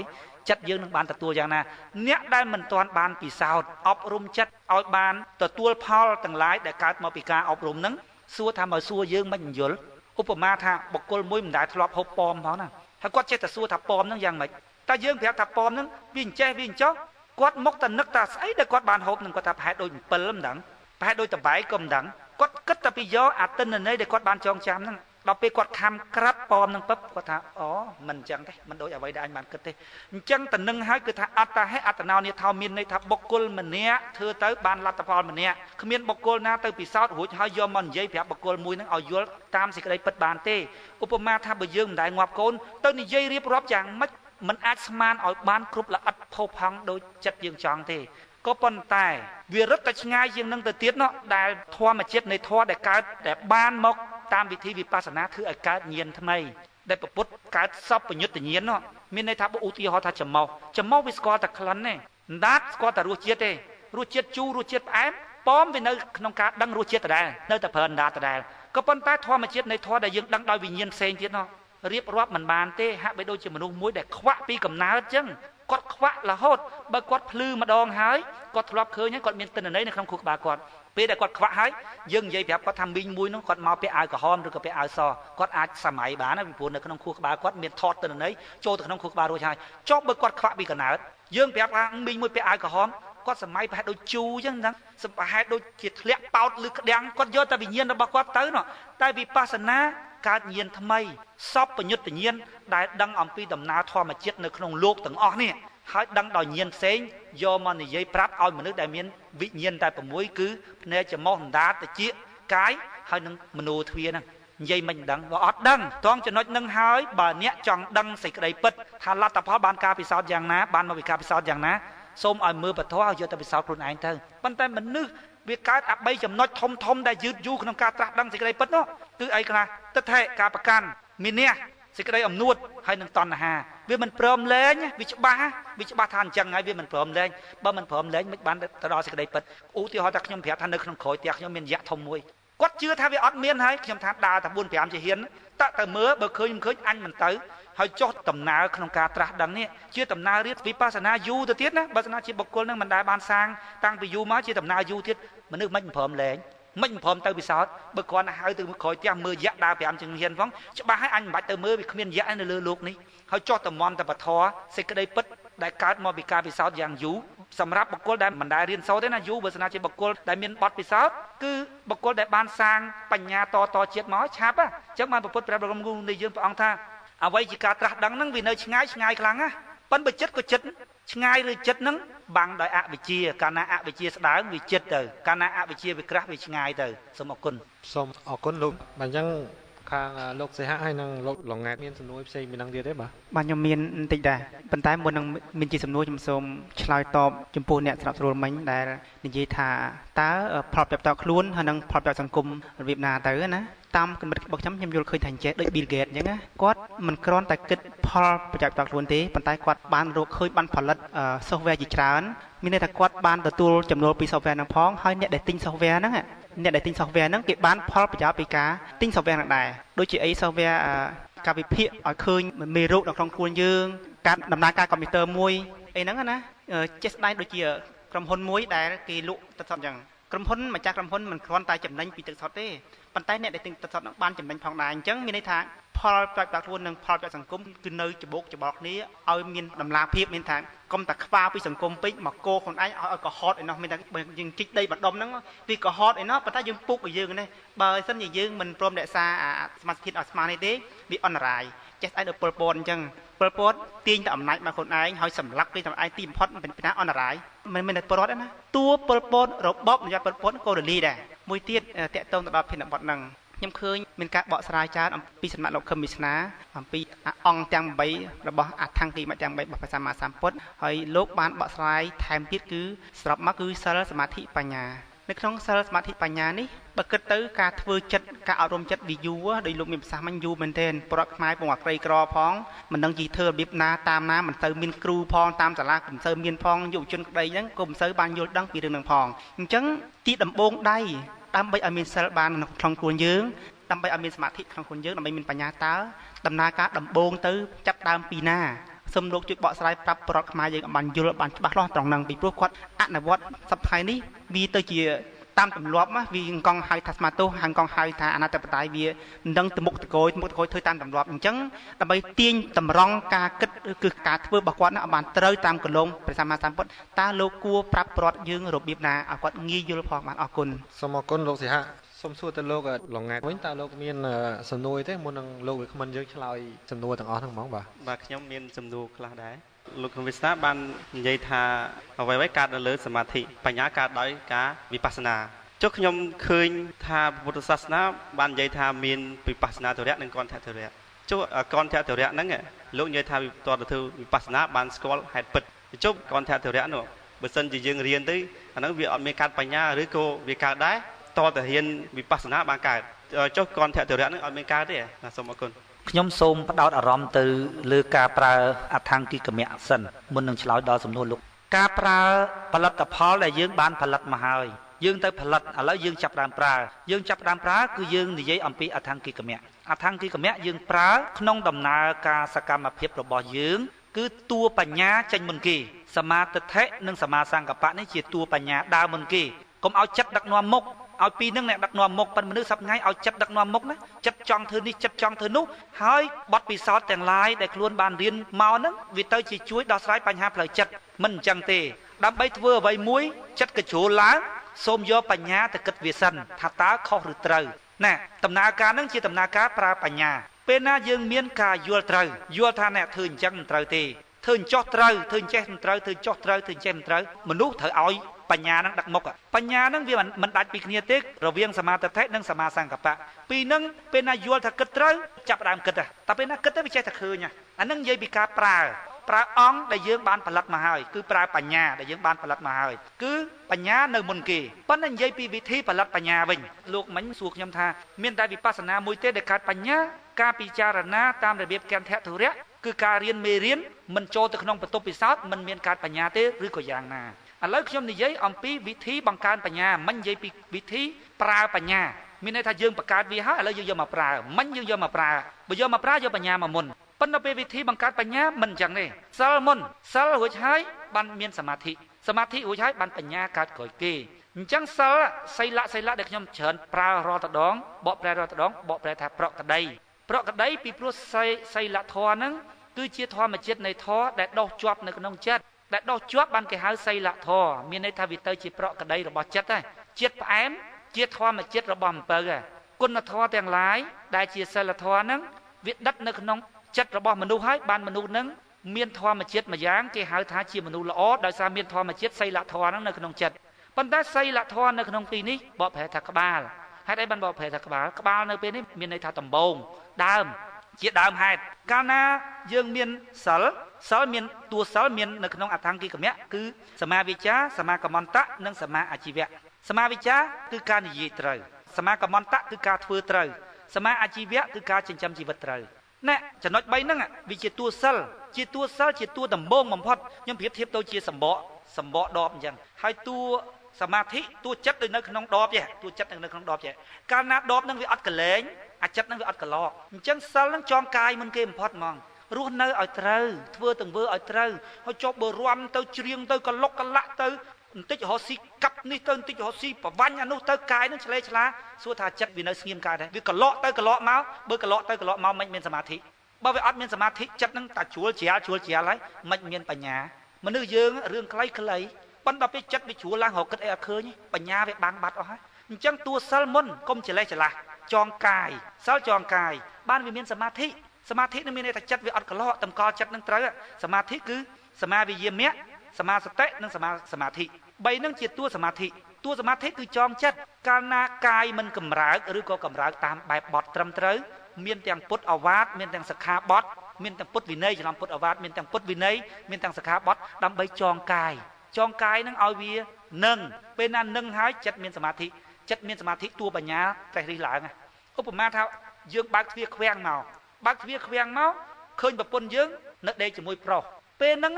យចិត្តយើងនឹងបានទទួលយ៉ាងណាអ្នកដែលមិនទាន់បានពិសោធន៍អប់រំចិត្តឲ្យបានទទួលផលទាំងឡាយដែលកើតមកពីការអប់រំហ្នឹងសួរថាមកសួរយើងមិនយល់ឧបមាថាបុគ្គលមួយមិនដែលធ្លាប់ហូបប៉មផងណាហើយគាត់ចេះតែសួរថាប៉មហ្នឹងយ៉ាងម៉េចតែយើងប្រាប់ថាប៉មហ្នឹងវាអញ្ចេះវាអញ្ចោះគាត់មកតែនឹកថាស្អីដែលគាត់បានហូបហ្នឹងគាត់ថាប្រហែលដូច7មិនដឹងប្រហែលដូចតបែកក៏មិនដឹងគាត់គិតតែពីយកអាទិន្នន័យដែលគាត់បានចងចាំហ្នឹងដល់ពេលគាត់ខំក្រាប់ប៉មហ្នឹងពឹបគាត់ថាអូមិនអញ្ចឹងទេមិនដូចអ្វីដែលអញបានគិតទេអញ្ចឹងតំនឹងហើយគឺថាអត្តហេអត្តណោនិធម្មមានន័យថាបុគ្គលម្នាក់ធ្វើទៅបានលទ្ធផលម្នាក់គ្មានបុគ្គលណាទៅពិសោធន៍រួចហើយយកមកនិយាយប្រាប់បុគ្គលមួយហ្នឹងឲ្យយល់តាមសេចក្តីពិតបានទេឧបមាថាបើយើងមិនដែលងាប់កូនទៅនិយាយរៀបរាប់យ៉ាងម៉េចមិនអាចស្មានឲ្យបានគ្រប់ល្អិតផុសផង់ដូចចិត្តយើងចង់ទេក៏ប៉ុន្តែវារឹតតែឆ្ងាយជាងនឹងទៅទៀតនោះដែលធម្មជាតិនៃធម៌ដែលកើតដែលបានមកតាមវិធីវិបស្សនាធ្វើឲ្យកើតញាណថ្មីដែលប្រពុតកើតសពញ្ញុតញាណនោះមានន័យថាឧទាហរណ៍ថាចំោះវាស្គាល់តែក្លិនទេមិនដាច់ស្គាល់តែរសជាតិទេរសជាតិជូររសជាតិផ្អែមប៉មវានៅក្នុងការដឹងរសជាតិដដែលនៅតែប្រើអណ្ដាតដដែលក៏ប៉ុន្តែធម្មជាតិនៃធម៌ដែលយើងដឹងដោយវិញ្ញាណផ្សេងទៀតនោះរៀបរាប់មិនបានទេហាក់បីដូចជាមនុស្សមួយដែលខ្វាក់ពីកំណើតចឹងគាត់ខ្វាក់រហូតបើគាត់ភ្លឺម្ដងហើយគាត់ធ្លាប់ឃើញហើយគាត់មានទិន្នន័យនៅក្នុងខួរក្បាលគាត់ពេលដែលគាត់ខ្វាក់ហើយយើងនិយាយប្រាប់គាត់ថាមីងមួយនោះគាត់មកពាក់អាវក្រហមឬក៏ពាក់អាវសគាត់អាចសម័យបានពីព្រោះនៅក្នុងខួរក្បាលគាត់មានថតទិន្នន័យចូលទៅក្នុងខួរក្បាលរួចហើយចុះបើគាត់ខ្វាក់ពីកំណើតយើងប្រាប់ថាមីងមួយពាក់អាវក្រហមគាត់សម័យប្រហែលដូចជូចឹងហ្នឹងប្រហែលដូចជាធ្លាក់ប៉ោតឬក្តាំងគាត់យកតែវិញ្ញាណរបស់គាត់ទៅនោះតែវិបស្សនាកើតញាណថ្មីសពបញ្ញុតញាណដែលដឹងអំពីដំណើរធម្មជាតិនៅក្នុងលោកទាំងអស់នេះហើយដឹងដោយញាណផ្សេងយកមកនិយាយប្រាប់ឲ្យមនុស្សដែលមានវិញ្ញាណតែ6គឺភ្នែកច្រមុះអណ្ដាតតិចកាយហើយនឹងមโนទ្វាហ្នឹងនិយាយមិនដឹងបើអត់ដឹងត្រង់ចំណុចហ្នឹងហើយបើអ្នកចង់ដឹងសេចក្តីពិតថាលទ្ធផលបានការពិសោធន៍យ៉ាងណាបានមកពីការពិសោធន៍យ៉ាងណាសូមឲ្យមើលពធឲ្យយកទៅពិសោធន៍ខ្លួនឯងទៅប៉ុន្តែមនុស្សវាកើតអា3ចំណុចធំដែលយឺតយូរក្នុងការត្រាស់ដឹងសេចក្តីពិតនោះគឺអីខ្លះទិដ្ឋិការប្រកាន់មានះសេចក្តីអំនួតហើយនឹងតណ្ហាវាមិនព្រមលែងវាច្បាស់ថាអញ្ចឹងហើយវាមិនព្រមលែងបើមិនព្រមលែងមិនបានទៅដល់សេចក្តីពិតឧទាហរណ៍ថាខ្ញុំប្រាប់ថានៅក្នុងក្រោយផ្ទះខ្ញុំមានយក្សធំមួយគាត់ជឿថាវាអត់មានហើយខ្ញុំថាដើរតែ4 5ជាហ៊ានតាក់ទៅមើលបើឃើញមិនឃើញអញមិនទៅហើយចុះដំណើរក្នុងការត្រាស់ដឹងនេះជាដំណើររៀបវិបស្សនាយូរទៅទៀតណាបើស្នាជាបុគ្គលនឹងមិនដែលបានសាងតាំងពីយូរមកជាដំណើរយូរទៀតមនុស្សមិនព្រមលែងមិនព្រមទៅពិសោធន៍បើគ្រាន់តែហៅទៅក្រោយផ្ទះមើលយក្សដើរ5ជាងហ៊ានផងច្បាស់ហើយអញមិនបាច់ទៅមើលវាគ្មានយក្សនៅលើលោកនេះហើយចុះតំមតែបធរសេចក្តីពិតដែលកើតមកពីការពិសោធន៍យ៉ាងយូរសម្រាប់បុគ្គលដែលមិនដែលរៀនសូត្រទេណាយូរបើស្នាជាបុគ្គលដែលមានបទពិសោធន៍គឺបុគ្គលដែលបានសាងបញ្ញាតជាតិមកឆាប់អញ្ចឹងបានប្រពុតប្រាប់របស់គ្រូនៃយើងព្រះអង្គថាអ្វីជាការត្រាស់ដឹងហ្នឹងវានៅឆ្ងាយខ្លាំងណាប៉ុន្តែចិត្តក៏ចិត្តឆ្ងាយឬចិត្តហ្នឹងបាំងដោយអវិជ្ជាកាលណាអវិជ្ជាស្ដើងវាចិត្តទៅកាលណាអវិជ្ជាវាក្រាស់វាឆ្ងាយទៅសូមអរគុណលោកបើអញ្ចឹងខាងលោកសិហៈហើយនឹងលោកលងង៉ែតមានសំណួរផ្សេងពីនឹងទៀតទេបាទខ្ញុំមានបន្តិចដែរប៉ុន្តែមុននឹងមានជាសំណួរខ្ញុំសូមឆ្លើយតបចំពោះអ្នកស្រាប់ស្រួលមិញដែលនិយាយថាតើផលប្រយោជន៍ខ្លួនហើយនឹងផលប្រយោជន៍សង្គមរបៀបណាទៅណាតាមគំនិតរបស់ខ្ញុំយល់ឃើញថាអញ្ចេះដូច Bill Gates អញ្ចឹងណាគាត់មិនគ្រាន់តែគិតផលប្រយោជន៍ខ្លួនទេប៉ុន្តែគាត់បានរកឃើញបានផលិត software ជាច្រើនមានន័យថាគាត់បានទទួលចំណូលពី software ហ្នឹងផងហើយអ្នកដែលទិញ software ហ្នឹងគេបានផលប្រយោជន៍ពីការទិញ software ហ្នឹងដែរដូចជាអី software ការវិភាគឲ្យឃើញមេរោគនៅក្នុងខ្លួនយើង ការដំណើរការកុំព្យូទ័រមួយអីហ្នឹងណាចេះស្ដាយដូចជាក្រុមហ៊ុនមួយដែលគេលក់ទឹកសុទ្ធអញ្ចឹងក្រុមហ៊ុនម្ចាស់ក្រុមហ៊ុនមិនគ្រាន់តែចំណេញពីទឹកសុទ្ធទេប៉ុន្តែអ្នកដែលទិញទឹកសុទ្ធនឹងបានចំណេញផងដែរអញ្ចឹងមានន័យថាផលប្រយោជន៍ខ្លួននិងផលប្រយោជន៍សង្គមគឺនៅច្បូកច្បល់គ្នាឲ្យមានតម្លាភាពមានថាកុំតែខ្វល់ពីសង្គមពេកមកគោខ្លួនឯងឲ្យកុហកឯណោះមានតែយើងជីកដីបណ្ដុំហ្នឹងវាកុហកឯណោះប៉ុន្តែយើងពុកឲ្យយើងនេះបើមិនសិនជាយើងមិនព្រមរក្សាសមាធិឲ្យស្មារតីទេវាអន្តរាយចេះស្អីដល់ពលពតអញ្ចឹងពលពតទាញតែអំណាចមកខ្លួនឯងហើយសម្លាប់គេតាមឯងទីបំផុតเป็นปัญหาអន្តរាយមិនមែនតែពលរដ្ឋណាតួពលពតរបបនយោបាយពលពតក៏រលាយដែរមួយទៀតតកតងទៅដល់ភិនបទហ្នឹងខ្ញុំឃើញមានការបកស្រាយច្រើនអំពីសំណាក់លោកខឹមវិស្នាអំពីអង្គទាំង8របស់អថង្គិមទាំង8របស់ព្រះសម្មាសម្ពុទ្ធហើយលោកបានបកស្រាយថែមទៀតគឺស្របមកគឺសិលសមាធិបញ្ញានៅក្នុងសិលសមាធិបញ្ញានេះបើគិតទៅការធ្វើចិត្តការអប់រំចិត្តវាយូរដោយលោកមានប្រសាសន៍មិញយូរមែនទែនប្រវត្តិខ្មែរពងអាក្រីក្រផងមិនដឹងជីធ្វើរបៀបណាតាមណាមិនទៅមានគ្រូផងតាមសាលាក៏មិនសូវមានផងយុវជនក្តីហ្នឹងក៏មិនសូវបានយល់ដឹងពីរឿងហ្នឹងផងអញ្ចឹងទីដំបូងដៃដើម្បីឲ្យមានសិលបានក្នុងខ្លួនយើងដើម្បីឲ្យមានសមាធិក្នុងខ្លួនយើងដើម្បីមានបញ្ញាតើដំណើរការដំបូងទៅចាប់ដើមពីណាសូមលោកជួយបកស្រាយប្រាប់ប្រវត្តិខ្មែរយើងឲ្យបានយល់បានច្បាស់លាស់ត្រង់ហ្នឹងពីព្រោះគាត់អនុវត្តសប្តាហ៍នេះវាទៅជាតាមទម្លាប់វាអង្គហៅថាស្មាទោសអង្គហៅថាអនត្តបត័យវាមិនដឹងទៅមុខទៅគយធ្វើតាមទម្លាប់អញ្ចឹងដើម្បីទាញតម្រង់ការគិតគឺការធ្វើរបស់គាត់ឲ្យបានត្រូវតាមគន្លងព្រះសម្មាសម្ពុទ្ធតើលោកគួរប្រាប់ប្រវត្តិយើងរបៀបណាឲ្យគាត់ងាយយល់ផងបានអរគុណសូមអរគុណលោកសិហៈសូមសួរទៅលោកលងាក់វិញតើលោកមានសំណួរទេមុននឹងលោកវិក្កាមិនយើងឆ្លើយសំណួរទាំងអស់ហ្នឹងហ្មងបាទខ្ញុំមានសំណួរខ្លះដែរលោកខឹមវិស្នាបាននិយាយថាអ្វីៗកើតនៅលើសមាធិបញ្ញាកើតដោយការវិបស្សនាចុះខ្ញុំឃើញថាពុទ្ធសាសនាបាននិយាយថាមានវិបស្សនាធរៈនិងកន្ធធរៈចុះកន្ធធរៈហ្នឹងលោកនិយាយថាតទៅធ្វើវិបស្សនាបានស្គាល់ហេតុពិតចុះកន្ធធរៈនោះបើសិនជាយើងរៀនទៅអាហ្នឹងវាអត់មានកើតបញ្ញាឬក៏វាកើតដែរតទៅរៀនវិបស្សនាបានកើតចុះកន្ធធរៈហ្នឹងអត់មានកើតទេសូមអរគុណខ្ញុំសូមផ្ដោតអារម្មណ៍ទៅលើការប្រើអថង្គិកមៈសិនមុននឹងឆ្លើយដល់សំណួរលោកការប្រើផលិតផលដែលយើងបានផលិតមកហើយយើងទៅផលិតឥឡូវយើងចាប់ផ្ដើមប្រើគឺយើងនិយាយអំពីអថង្គិកមៈយើងប្រើក្នុងដំណើរការសកម្មភាពរបស់យើងគឺតួបញ្ញាចេញមុនគេសមាទិដ្ឋិនិងសមាសង្កប្បៈនេះជាតួបញ្ញាដើរមុនគេកុំឲ្យចិត្តដឹកនាំមុខឲ្យពីនឹងអ្នកដឹកនាំមុខប៉ុន្តែមនុស្សសប្ថ្ងៃឲ្យចិត្តដឹកនាំមុខណាចិត្តចង់ធ្វើនេះចិត្តចង់ធ្វើនោះហើយបទពិសោធន៍ទាំងឡាយដែលខ្លួនបានរៀនមកហ្នឹងវាទៅជាជួយដោះស្រាយបញ្ហាផ្លូវចិត្តមិនអញ្ចឹងទេដើម្បីធ្វើអ្វីមួយចិត្តកជ្រួលឡើងសូមយកបញ្ញាទៅគិតវាសិនថាតើខុសឬត្រូវណាដំណើរការហ្នឹងជាដំណើរការប្រើបញ្ញាពេលណាយើងមានការយល់ត្រូវយល់ថាអ្នកធ្វើអញ្ចឹងមិនត្រូវទេធ្វើអញ្ចោះត្រូវធ្វើអញ្ចេះមិនត្រូវធ្វើចោះត្រូវធ្វើអញ្ចេះមិនត្រូវមនុស្សត្រូវឲ្យបញ្ញានឹងដឹកមុខបញ្ញានឹងវាមិនដាច់ពីគ្នាទេរវាងសមាទិដ្ឋិនិងសមាសង្កប្បៈពីនឹងពេលណាយល់ថាគិតត្រូវចាប់ដើមគិតតែពេលណាគិតទៅវាចេះតែឃើញអានឹងនិយាយពីការប្រើអង្គដែលយើងបានផលិតមកហើយគឺប្រើបញ្ញាដែលយើងបានផលិតមកហើយគឺបញ្ញានៅមុនគេប៉ុន្តែនិយាយពីវិធីផលិតបញ្ញាវិញលោកមិញសួរខ្ញុំថាមានតែវិបស្សនាមួយទេដែលកើតបញ្ញាការពិចារណាតាមរបៀបកន្ធធរៈគឺការរៀនមេរៀនមិនចូលទៅក្នុងបន្ទប់ពិសោធន៍មិនមានកើតបញ្ញាទេឬក៏យ៉ាងណាឥឡូវខ្ញុំនិយាយអំពីវិធីបង្កើនបញ្ញាមិននិយាយពីវិធីប្រើបញ្ញាមានន័យថាយើងបង្កើតវាហើយឥឡូវយើងយកមកប្រើមិនយើងយកមកប្រើបើយកមកប្រើយកបញ្ញាមកមុនប៉ុន្តែពេលវិធីបង្កើតបញ្ញាមិនអញ្ចឹងទេសិលមុនសិលរួចហើយបានមានសមាធិរួចហើយបានបញ្ញាកើតក្រោយគេអញ្ចឹងសិលសីលៈដែលខ្ញុំច្រើនប្រើរាល់ដងបកប្រែរាល់ដងបកប្រែថាប្រក្តីពីព្រោះសីលធម៌ហ្នឹងគឺជាធម្មជាតិនៃធម៌ដែលដុសជាប់នៅក្នុងចិត្តដែលដុសជាប់បានគេហៅសីលធម៌មានន័យថាវាទៅជាប្រក្តីរបស់ចិត្តហ្នឹងជាតិផ្អែមជាធម្មជាតិរបស់អំពៅគុណធម៌ទាំងឡាយដែលជាសីលធម៌ហ្នឹងវាដិតនៅក្នុងចិត្តរបស់មនុស្សហើយបានមនុស្សនឹងមានធម្មជាតិមួយយ៉ាងគេហៅថាជាមនុស្សល្អដោយសារមានធម្មជាតិសីលធម៌ហ្នឹងនៅក្នុងចិត្តប៉ុន្តែសីលធម៌នៅក្នុងទីនេះបកប្រែថាក្បាលហេតុអីបានបកប្រែថាក្បាលនៅពេលនេះមានន័យថាដំបូងដើមជាដើមហេតុកាលណាយើងមានសិលមានតួសិលមាននៅក្នុងអថង្គិកមៈគឺសមាវិជ្ជាសមាកមន្តៈនិងសមាអាជីវៈសមាវិជ្ជាគឺការនិយាយត្រូវសមាកមន្តៈគឺការធ្វើត្រូវសមាអាជីវៈគឺការចិញ្ចឹមជីវិតត្រូវណែចំណុច3ហ្នឹងវាជាតួសិលជាតួដំបូងបំផុតខ្ញុំប្រៀបធៀបទៅជាសម្បកដបអញ្ចឹងហើយតួសមាធិតួចិត្តនៅក្នុងដបចេះកាលណាដបហ្នឹងវាអត់កលែងអាចិត្តហ្នឹងវាអត់កឡកអញ្ចឹងសិលហ្នឹងចងកាយមុនគេបំផុតហ្មង រស់នៅឲ្យត្រូវធ្វើទាំងធ្វើឲ្យត្រូវហើយចុះបើរាំទៅច្រៀងទៅកលុកកលាក់ទៅបន្តិចរហស៊ីកាប់នេះទៅបន្តិចរហស៊ីប្រវាញ់អានោះទៅកាយនឹងឆ្លេឆ្លាសួរថាចិត្តវានៅស្ងៀមកាយដែរវាកលក់ទៅកលក់មកបើកលក់ទៅកលក់មកមិនមានសមាធិបើវាអត់មានសមាធិចិត្តនឹងតែជ្រួលជ្រាលហើយមិនមានបញ្ញាមនុស្សយើងរឿងខ្លីប៉ុន្តែពេលចិត្តវាជ្រួលឡើងរកគិតអីអត់ឃើញបញ្ញាវាបាំងបាត់អស់ហើយអញ្ចឹងតួសិលមុនកុំច្លេះច្លាស់ចងកាយសិលចងកាយបានវាមានសមាធិនឹងមានន័យថាចិត្តវាអត់កលក់តម្កល់ចិត្តនឹងត្រូវសមាធិគឺសមាវិយាមៈសមាសតិនិងសមាធិ3នឹងជាតួសមាធិគឺចងចិត្តកាលណាកាយមិនកម្រើកឬក៏កម្រើកតាមបែបបត់ត្រឹមត្រូវមានទាំងពុទ្ធអវាទមានទាំងសិក្ខាបទមានទាំងពុទ្ធវិន័យច្រឡំពុទ្ធអវាទមានទាំងពុទ្ធវិន័យមានទាំងសិក្ខាបទដើម្បីចងកាយនឹងឲ្យវានឹងពេលណានឹងហើយចិត្តមានសមាធិតួបញ្ញាត្រេះរិះឡើងឧបមាថាយើងបើកទ្វារឃ្វាំងមកឃើញប្រពន្ធយើងនៅដេកជាមួយប្រុសពេលហ្នឹង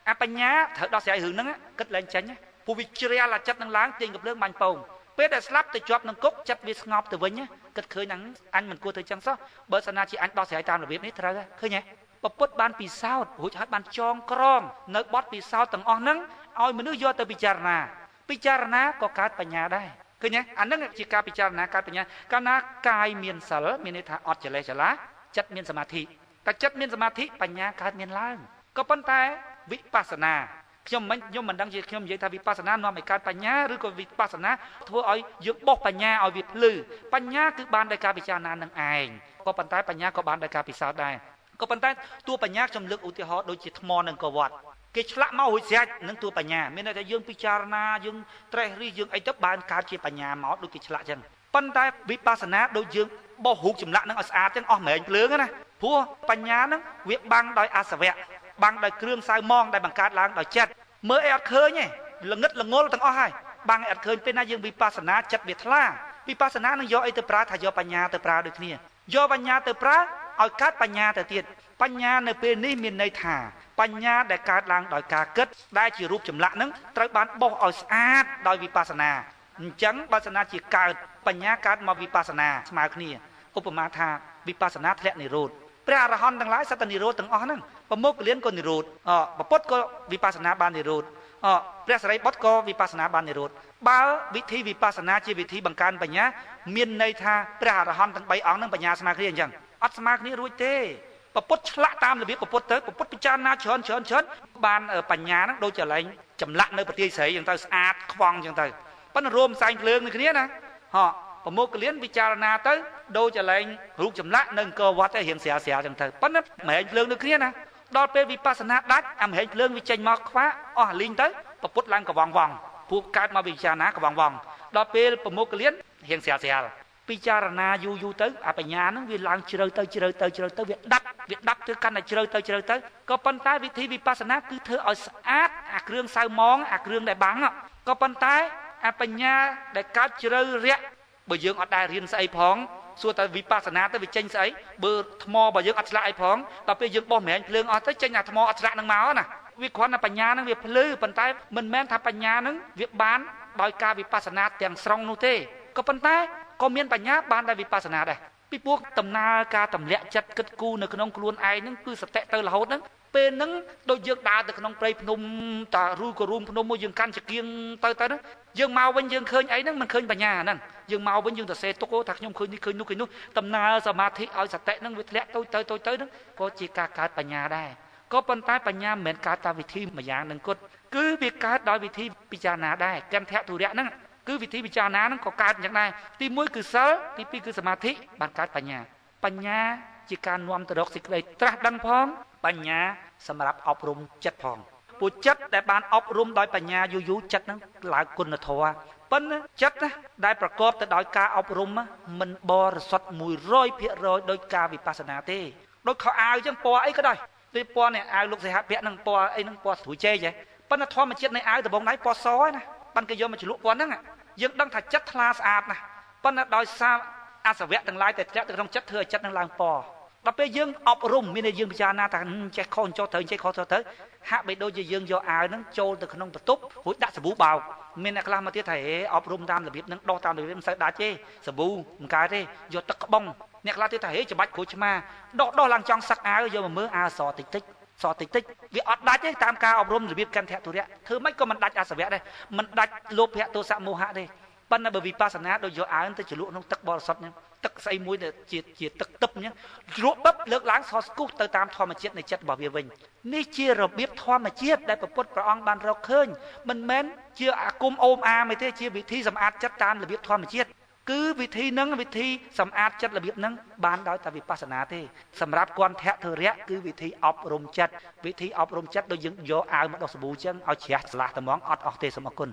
អាបញ្ញាត្រូវដោះស្រាយរឿងហ្នឹងគិតឡើងចាញ់ពួកវាជ្រាលអាចិត្តនឹងឡើងទាញកំភ្លើងបាញ់ពងពេលដែលស្លាប់ទៅជាប់នឹងគុកចិត្តវាស្ងប់ទៅវិញគិតឃើញហ្នឹងអញមិនគួរធ្វើចឹងសោះបើសិនណាជាអញដោះស្រាយតាមរបៀបនេះត្រូវឃើញទេពពុទ្ធបានពិសោធន៍រួចហើយបានចងក្រងនៅបទពិសោធន៍ទាំងអស់ហ្នឹងឲ្យមនុស្សយកទៅពិចារណាក៏កើតបញ្ញាដែរឃើញទេអាហ្នឹងជាការពិចារណាកើតបញ្ញាកាលណាកាយមានសិលមានន័យថាអត់ច្លេះច្លាចិត្តមានសមាធិតែចិត្តមានសមាធិបញ្ញាកើតមានឡើងក៏ប៉ុន្តែវិបស្សនាខ្ញុំមិនដឹងជាខ្ញុំនិយាយថាវិបស្សនានាំឲ្យកើតបញ្ញាឬក៏វិបស្សនាធ្វើឲ្យយើងបោះបញ្ញាឲ្យវាភ្លឺបញ្ញាគឺបានដោយការពិចារណានឹងឯងក៏ប៉ុន្តែបញ្ញាក៏បានដោយការពិសោធន៍ដែរក៏ប៉ុន្តែតួបញ្ញាខ្ញុំលើកឧទាហរណ៍ដូចជាថ្មនឹងកវត្តគេឆ្លាក់មករួចស្រេចនឹងតួបញ្ញាមានន័យថាយើងពិចារណាយើងត្រេះរិះយើងអីទៅបានកើតជាបញ្ញាមកដូចគេឆ្លាក់ចឹងប៉ុន្តែវិបស្សនាដូចយើងបោះរូបចម្លាក់នឹងឲ្យស្អាតចឹងអស់ម៉ែងភ្លើងណាព្រោះបញ្ញានឹងវាបាំងដោយអសវៈបាំងដោយគ្រឿងសៅមងដែលបង្កើតឡើងដោយចិត្តមើលអីអត់ឃើញទេល្ងឹតល្ងល់ទាំងអស់ហើយបាំងអីអត់ឃើញពេលណាយើងវិបស្សនាចិត្តវាថ្លាវិបស្សនានឹងយកអីទៅប្រើថាយកបញ្ញាទៅប្រើដូចគ្នាយកបញ្ញាទៅប្រើឲ្យកើតបញ្ញាទៅទៀតបញ្ញានៅពេលនេះមានន័យថាបញ្ញាដែលកើតឡើងដោយការគិតដែលជារូបចម្លាក់នឹងត្រូវបានបោះឲ្យស្អាតដោយវិបស្សនាអញ្ចឹងបើសិនណាជាកើតបញ្ញាកើតមកវិបស្សនាស្មើគ្នាឧបមាថាវិបស្សនាធ្លាក់និរោធព្រះអរហន្តទាំងឡាយសត្វនិរោធទាំងអស់ហ្នឹងប្រមុខកលៀនក៏និរោធពពុទ្ធក៏វិបស្សនាបាននិរោធព្រះសារីបុត្រក៏វិបស្សនាបាននិរោធបើវិធីវិបស្សនាជាវិធីបង្កើនបញ្ញាមានន័យថាព្រះអរហន្តទាំង3អង្គហ្នឹងបញ្ញាស្មើគ្នាអញ្ចឹងអត់ស្មើគ្នារួចទេពពុទ្ធឆ្លាក់តាមរបៀបពពុទ្ធទៅពពុទ្ធពិចារណាច្រើនបានបញ្ញាហ្នឹងដូចជាឡើងចម្លាក់នៅប្រទាយស្រីអញ្ចឹងទៅស្អាតខ្វង់អញ្ចឹងទៅប៉ុន្តែរួមផ្សែងភ្លើងនឹងគ្នាណាប្រមុខកលៀនពិចារណាទៅដូចជាឡើងរូបចម្លាក់នៅអង្គរវត្តទៅរៀងស្រាលអញ្ចឹងទៅប៉ុន្តែមហេងភ្លើងនឹងគ្នាណាដល់ពេលវិបស្សនាដាច់អាមហេងភ្លើងវាចេញមកខ្វាអស់លីងទៅពពុទ្ធឡើងកវងវងពួកកើតមកពិចារណាកវងវងដល់ពេលប្រមុខកលៀនរៀងស្រាលពិចារណាយូរទៅអាបញ្ញាហ្នឹងវាឡើងជ្រៅទៅវាដាប់ទៅកាន់តែជ្រៅទៅក៏ប៉ុន្តែវិធីវិបស្សនាគឺធ្វើឲ្យស្អាតអាគ្រឿងសៅមងអាគ្រឿងដែលបាំងក៏ប៉ុន្តែអាបញ្ញាដែលកើតជ្រៅរាក់បើយើងអត់ដែលរៀនស្អីផងសួរតែវិបស្សនាទៅវាចេញស្អីបើថ្មបើយើងអត់ឆ្លាក់អីផងដល់ពេលយើងបោះម្រាញភ្លើងអស់ទៅចេញអាថ្មអត់ឆ្លាក់នឹងមកណាវាគ្រាន់តែបញ្ញានឹងវាភ្លឺប៉ុន្តែមិនមែនថាបញ្ញានឹងវាបានដោយការវិបស្សនាទាំងស្រុងនោះទេក៏ប៉ុន្តែក៏មានបញ្ញាបានដោយវិបស្សនាដែរពីព្រោះដំណើរការទម្លាក់ចិត្តគិតគូរនៅក្នុងខ្លួនឯងហ្នឹងគឺសតិទៅរហូតហ្នឹងពេលហ្នឹងដូចយើងដើរទៅក្នុងព្រៃភ្នំតាឬក៏រួមភ្នំមួយយើងកាន់ចង្គៀងទៅហ្នឹងយើងមកវិញយើងឃើញអីហ្នឹងមិនឃើញបញ្ញាហ្នឹងយើងមកវិញយើងទៅសេទុកថាខ្ញុំឃើញនេះឃើញនោះដំណើរសមាធិឲ្យសតិហ្នឹងវាធ្លាក់ទៅហ្នឹងក៏ជាការកើតបញ្ញាដែរក៏ប៉ុន្តែបញ្ញាមិនមែនកើតតាមវិធីមួយយ៉ាងនឹងគត់គឺវាកើតដោយវិធីពិចារណាដែរកន្ធៈទុរៈហ្នឹងគឺវិធីពិចារណាហ្នឹងក៏កើតយ៉ាងដែរទី1គឺសិលទី2គឺសមាធិបានកើតបញ្ញាជាការនាំទៅរកសេចក្តីត្រាស់ដឹងផងបញ្ញាសម្រាប់អប់រំចិត្តផងព្រោះចិត្តដែលបានអប់រំដោយបញ្ញាយូរចិត្តហ្នឹងឡើងគុណធម៌ប៉ុន្តែចិត្តដែលប្រកបទៅដោយការអប់រំមិនបរិសុទ្ធ 100% ដោយការវិបស្សនាទេដូចខោអាវអញ្ចឹងពណ៌អីក៏ដោយដូចពណ៌នេះអាវលោកសិហភៈហ្នឹងពណ៌អីហ្នឹងពណ៌ស្រួយចេកហ៎ប៉ុន្តែធម្មជាតិនៃអាវដបងដៃពណ៌សឯណាបានគេយកមកជ្រលក់ពណ៌ហ្នឹងយើងដឹងថាចិត្តថ្លាស្អាតណាស់ប៉ុន្តែដោយសារអសវៈទាំងឡាយតែធ្លាក់ទៅក្នុងចិត្តធ្វើឲ្យចិត្តនឹងឡើងពណ៌ ដល់ពេលយើងអប់រំមានតែយើងពិចារណាថាចេះខុសចូលទៅចេះខុសទៅហាក់បីដូចជាយើងយកអាវហ្នឹងចូលទៅក្នុងបន្ទប់រួចដាក់សាប៊ូបោកមានអ្នកខ្លះមកទៀតថាអប់រំតាមរបៀបហ្នឹងដោះតាមរបៀបមិនសូវដាច់ទេសាប៊ូមិនកើតទេយកទឹកក្បុងអ្នកខ្លះទៀតថាច្បាច់ក្រូចឆ្មាដោះឡើងចង់សឹកអាវយកមកមើលអាវសតិចតិចវាអត់ដាច់ទេតាមការអប់រំរបៀបកន្ធទុរៈធ្វើម៉េចក៏មិនដាច់អសវៈដែរមិនដាច់លោភៈទោសៈមោហៈទេប៉ុន្តែបើវិបស្សនាដូចយកអាវទៅជ្រលក់ក្នុងទឹកបរិសុទ្ធហ្នឹងទឹកស្អីមួយដែលជាទឹកទឹកហ្នឹងជ្រក់បឹបលើកឡើងសស្គុះទៅតាមធម្មជាតិនៃចិត្តរបស់វាវិញនេះជារបៀបធម្មជាតិដែលព្រះពុទ្ធព្រះអង្គបានរកឃើញមិនមែនជាអាគមអូមអាមទេជាវិធីសម្អាតចិត្តតាមរបៀបធម្មជាតិគឺវិធីហ្នឹងវិធីសម្អាតចិត្តរបៀបហ្នឹងបានដោយតែវិបស្សនាទេសម្រាប់គន្ធធរៈគឺវិធីអប់រំចិត្តវិធីអប់រំចិត្តដូចយើងយកអាវមកដោះសាប៊ូចឹងឲ្យជ្រះឆ្លាស់តែហ្មងអត់អស់ទេសូមអរគុណ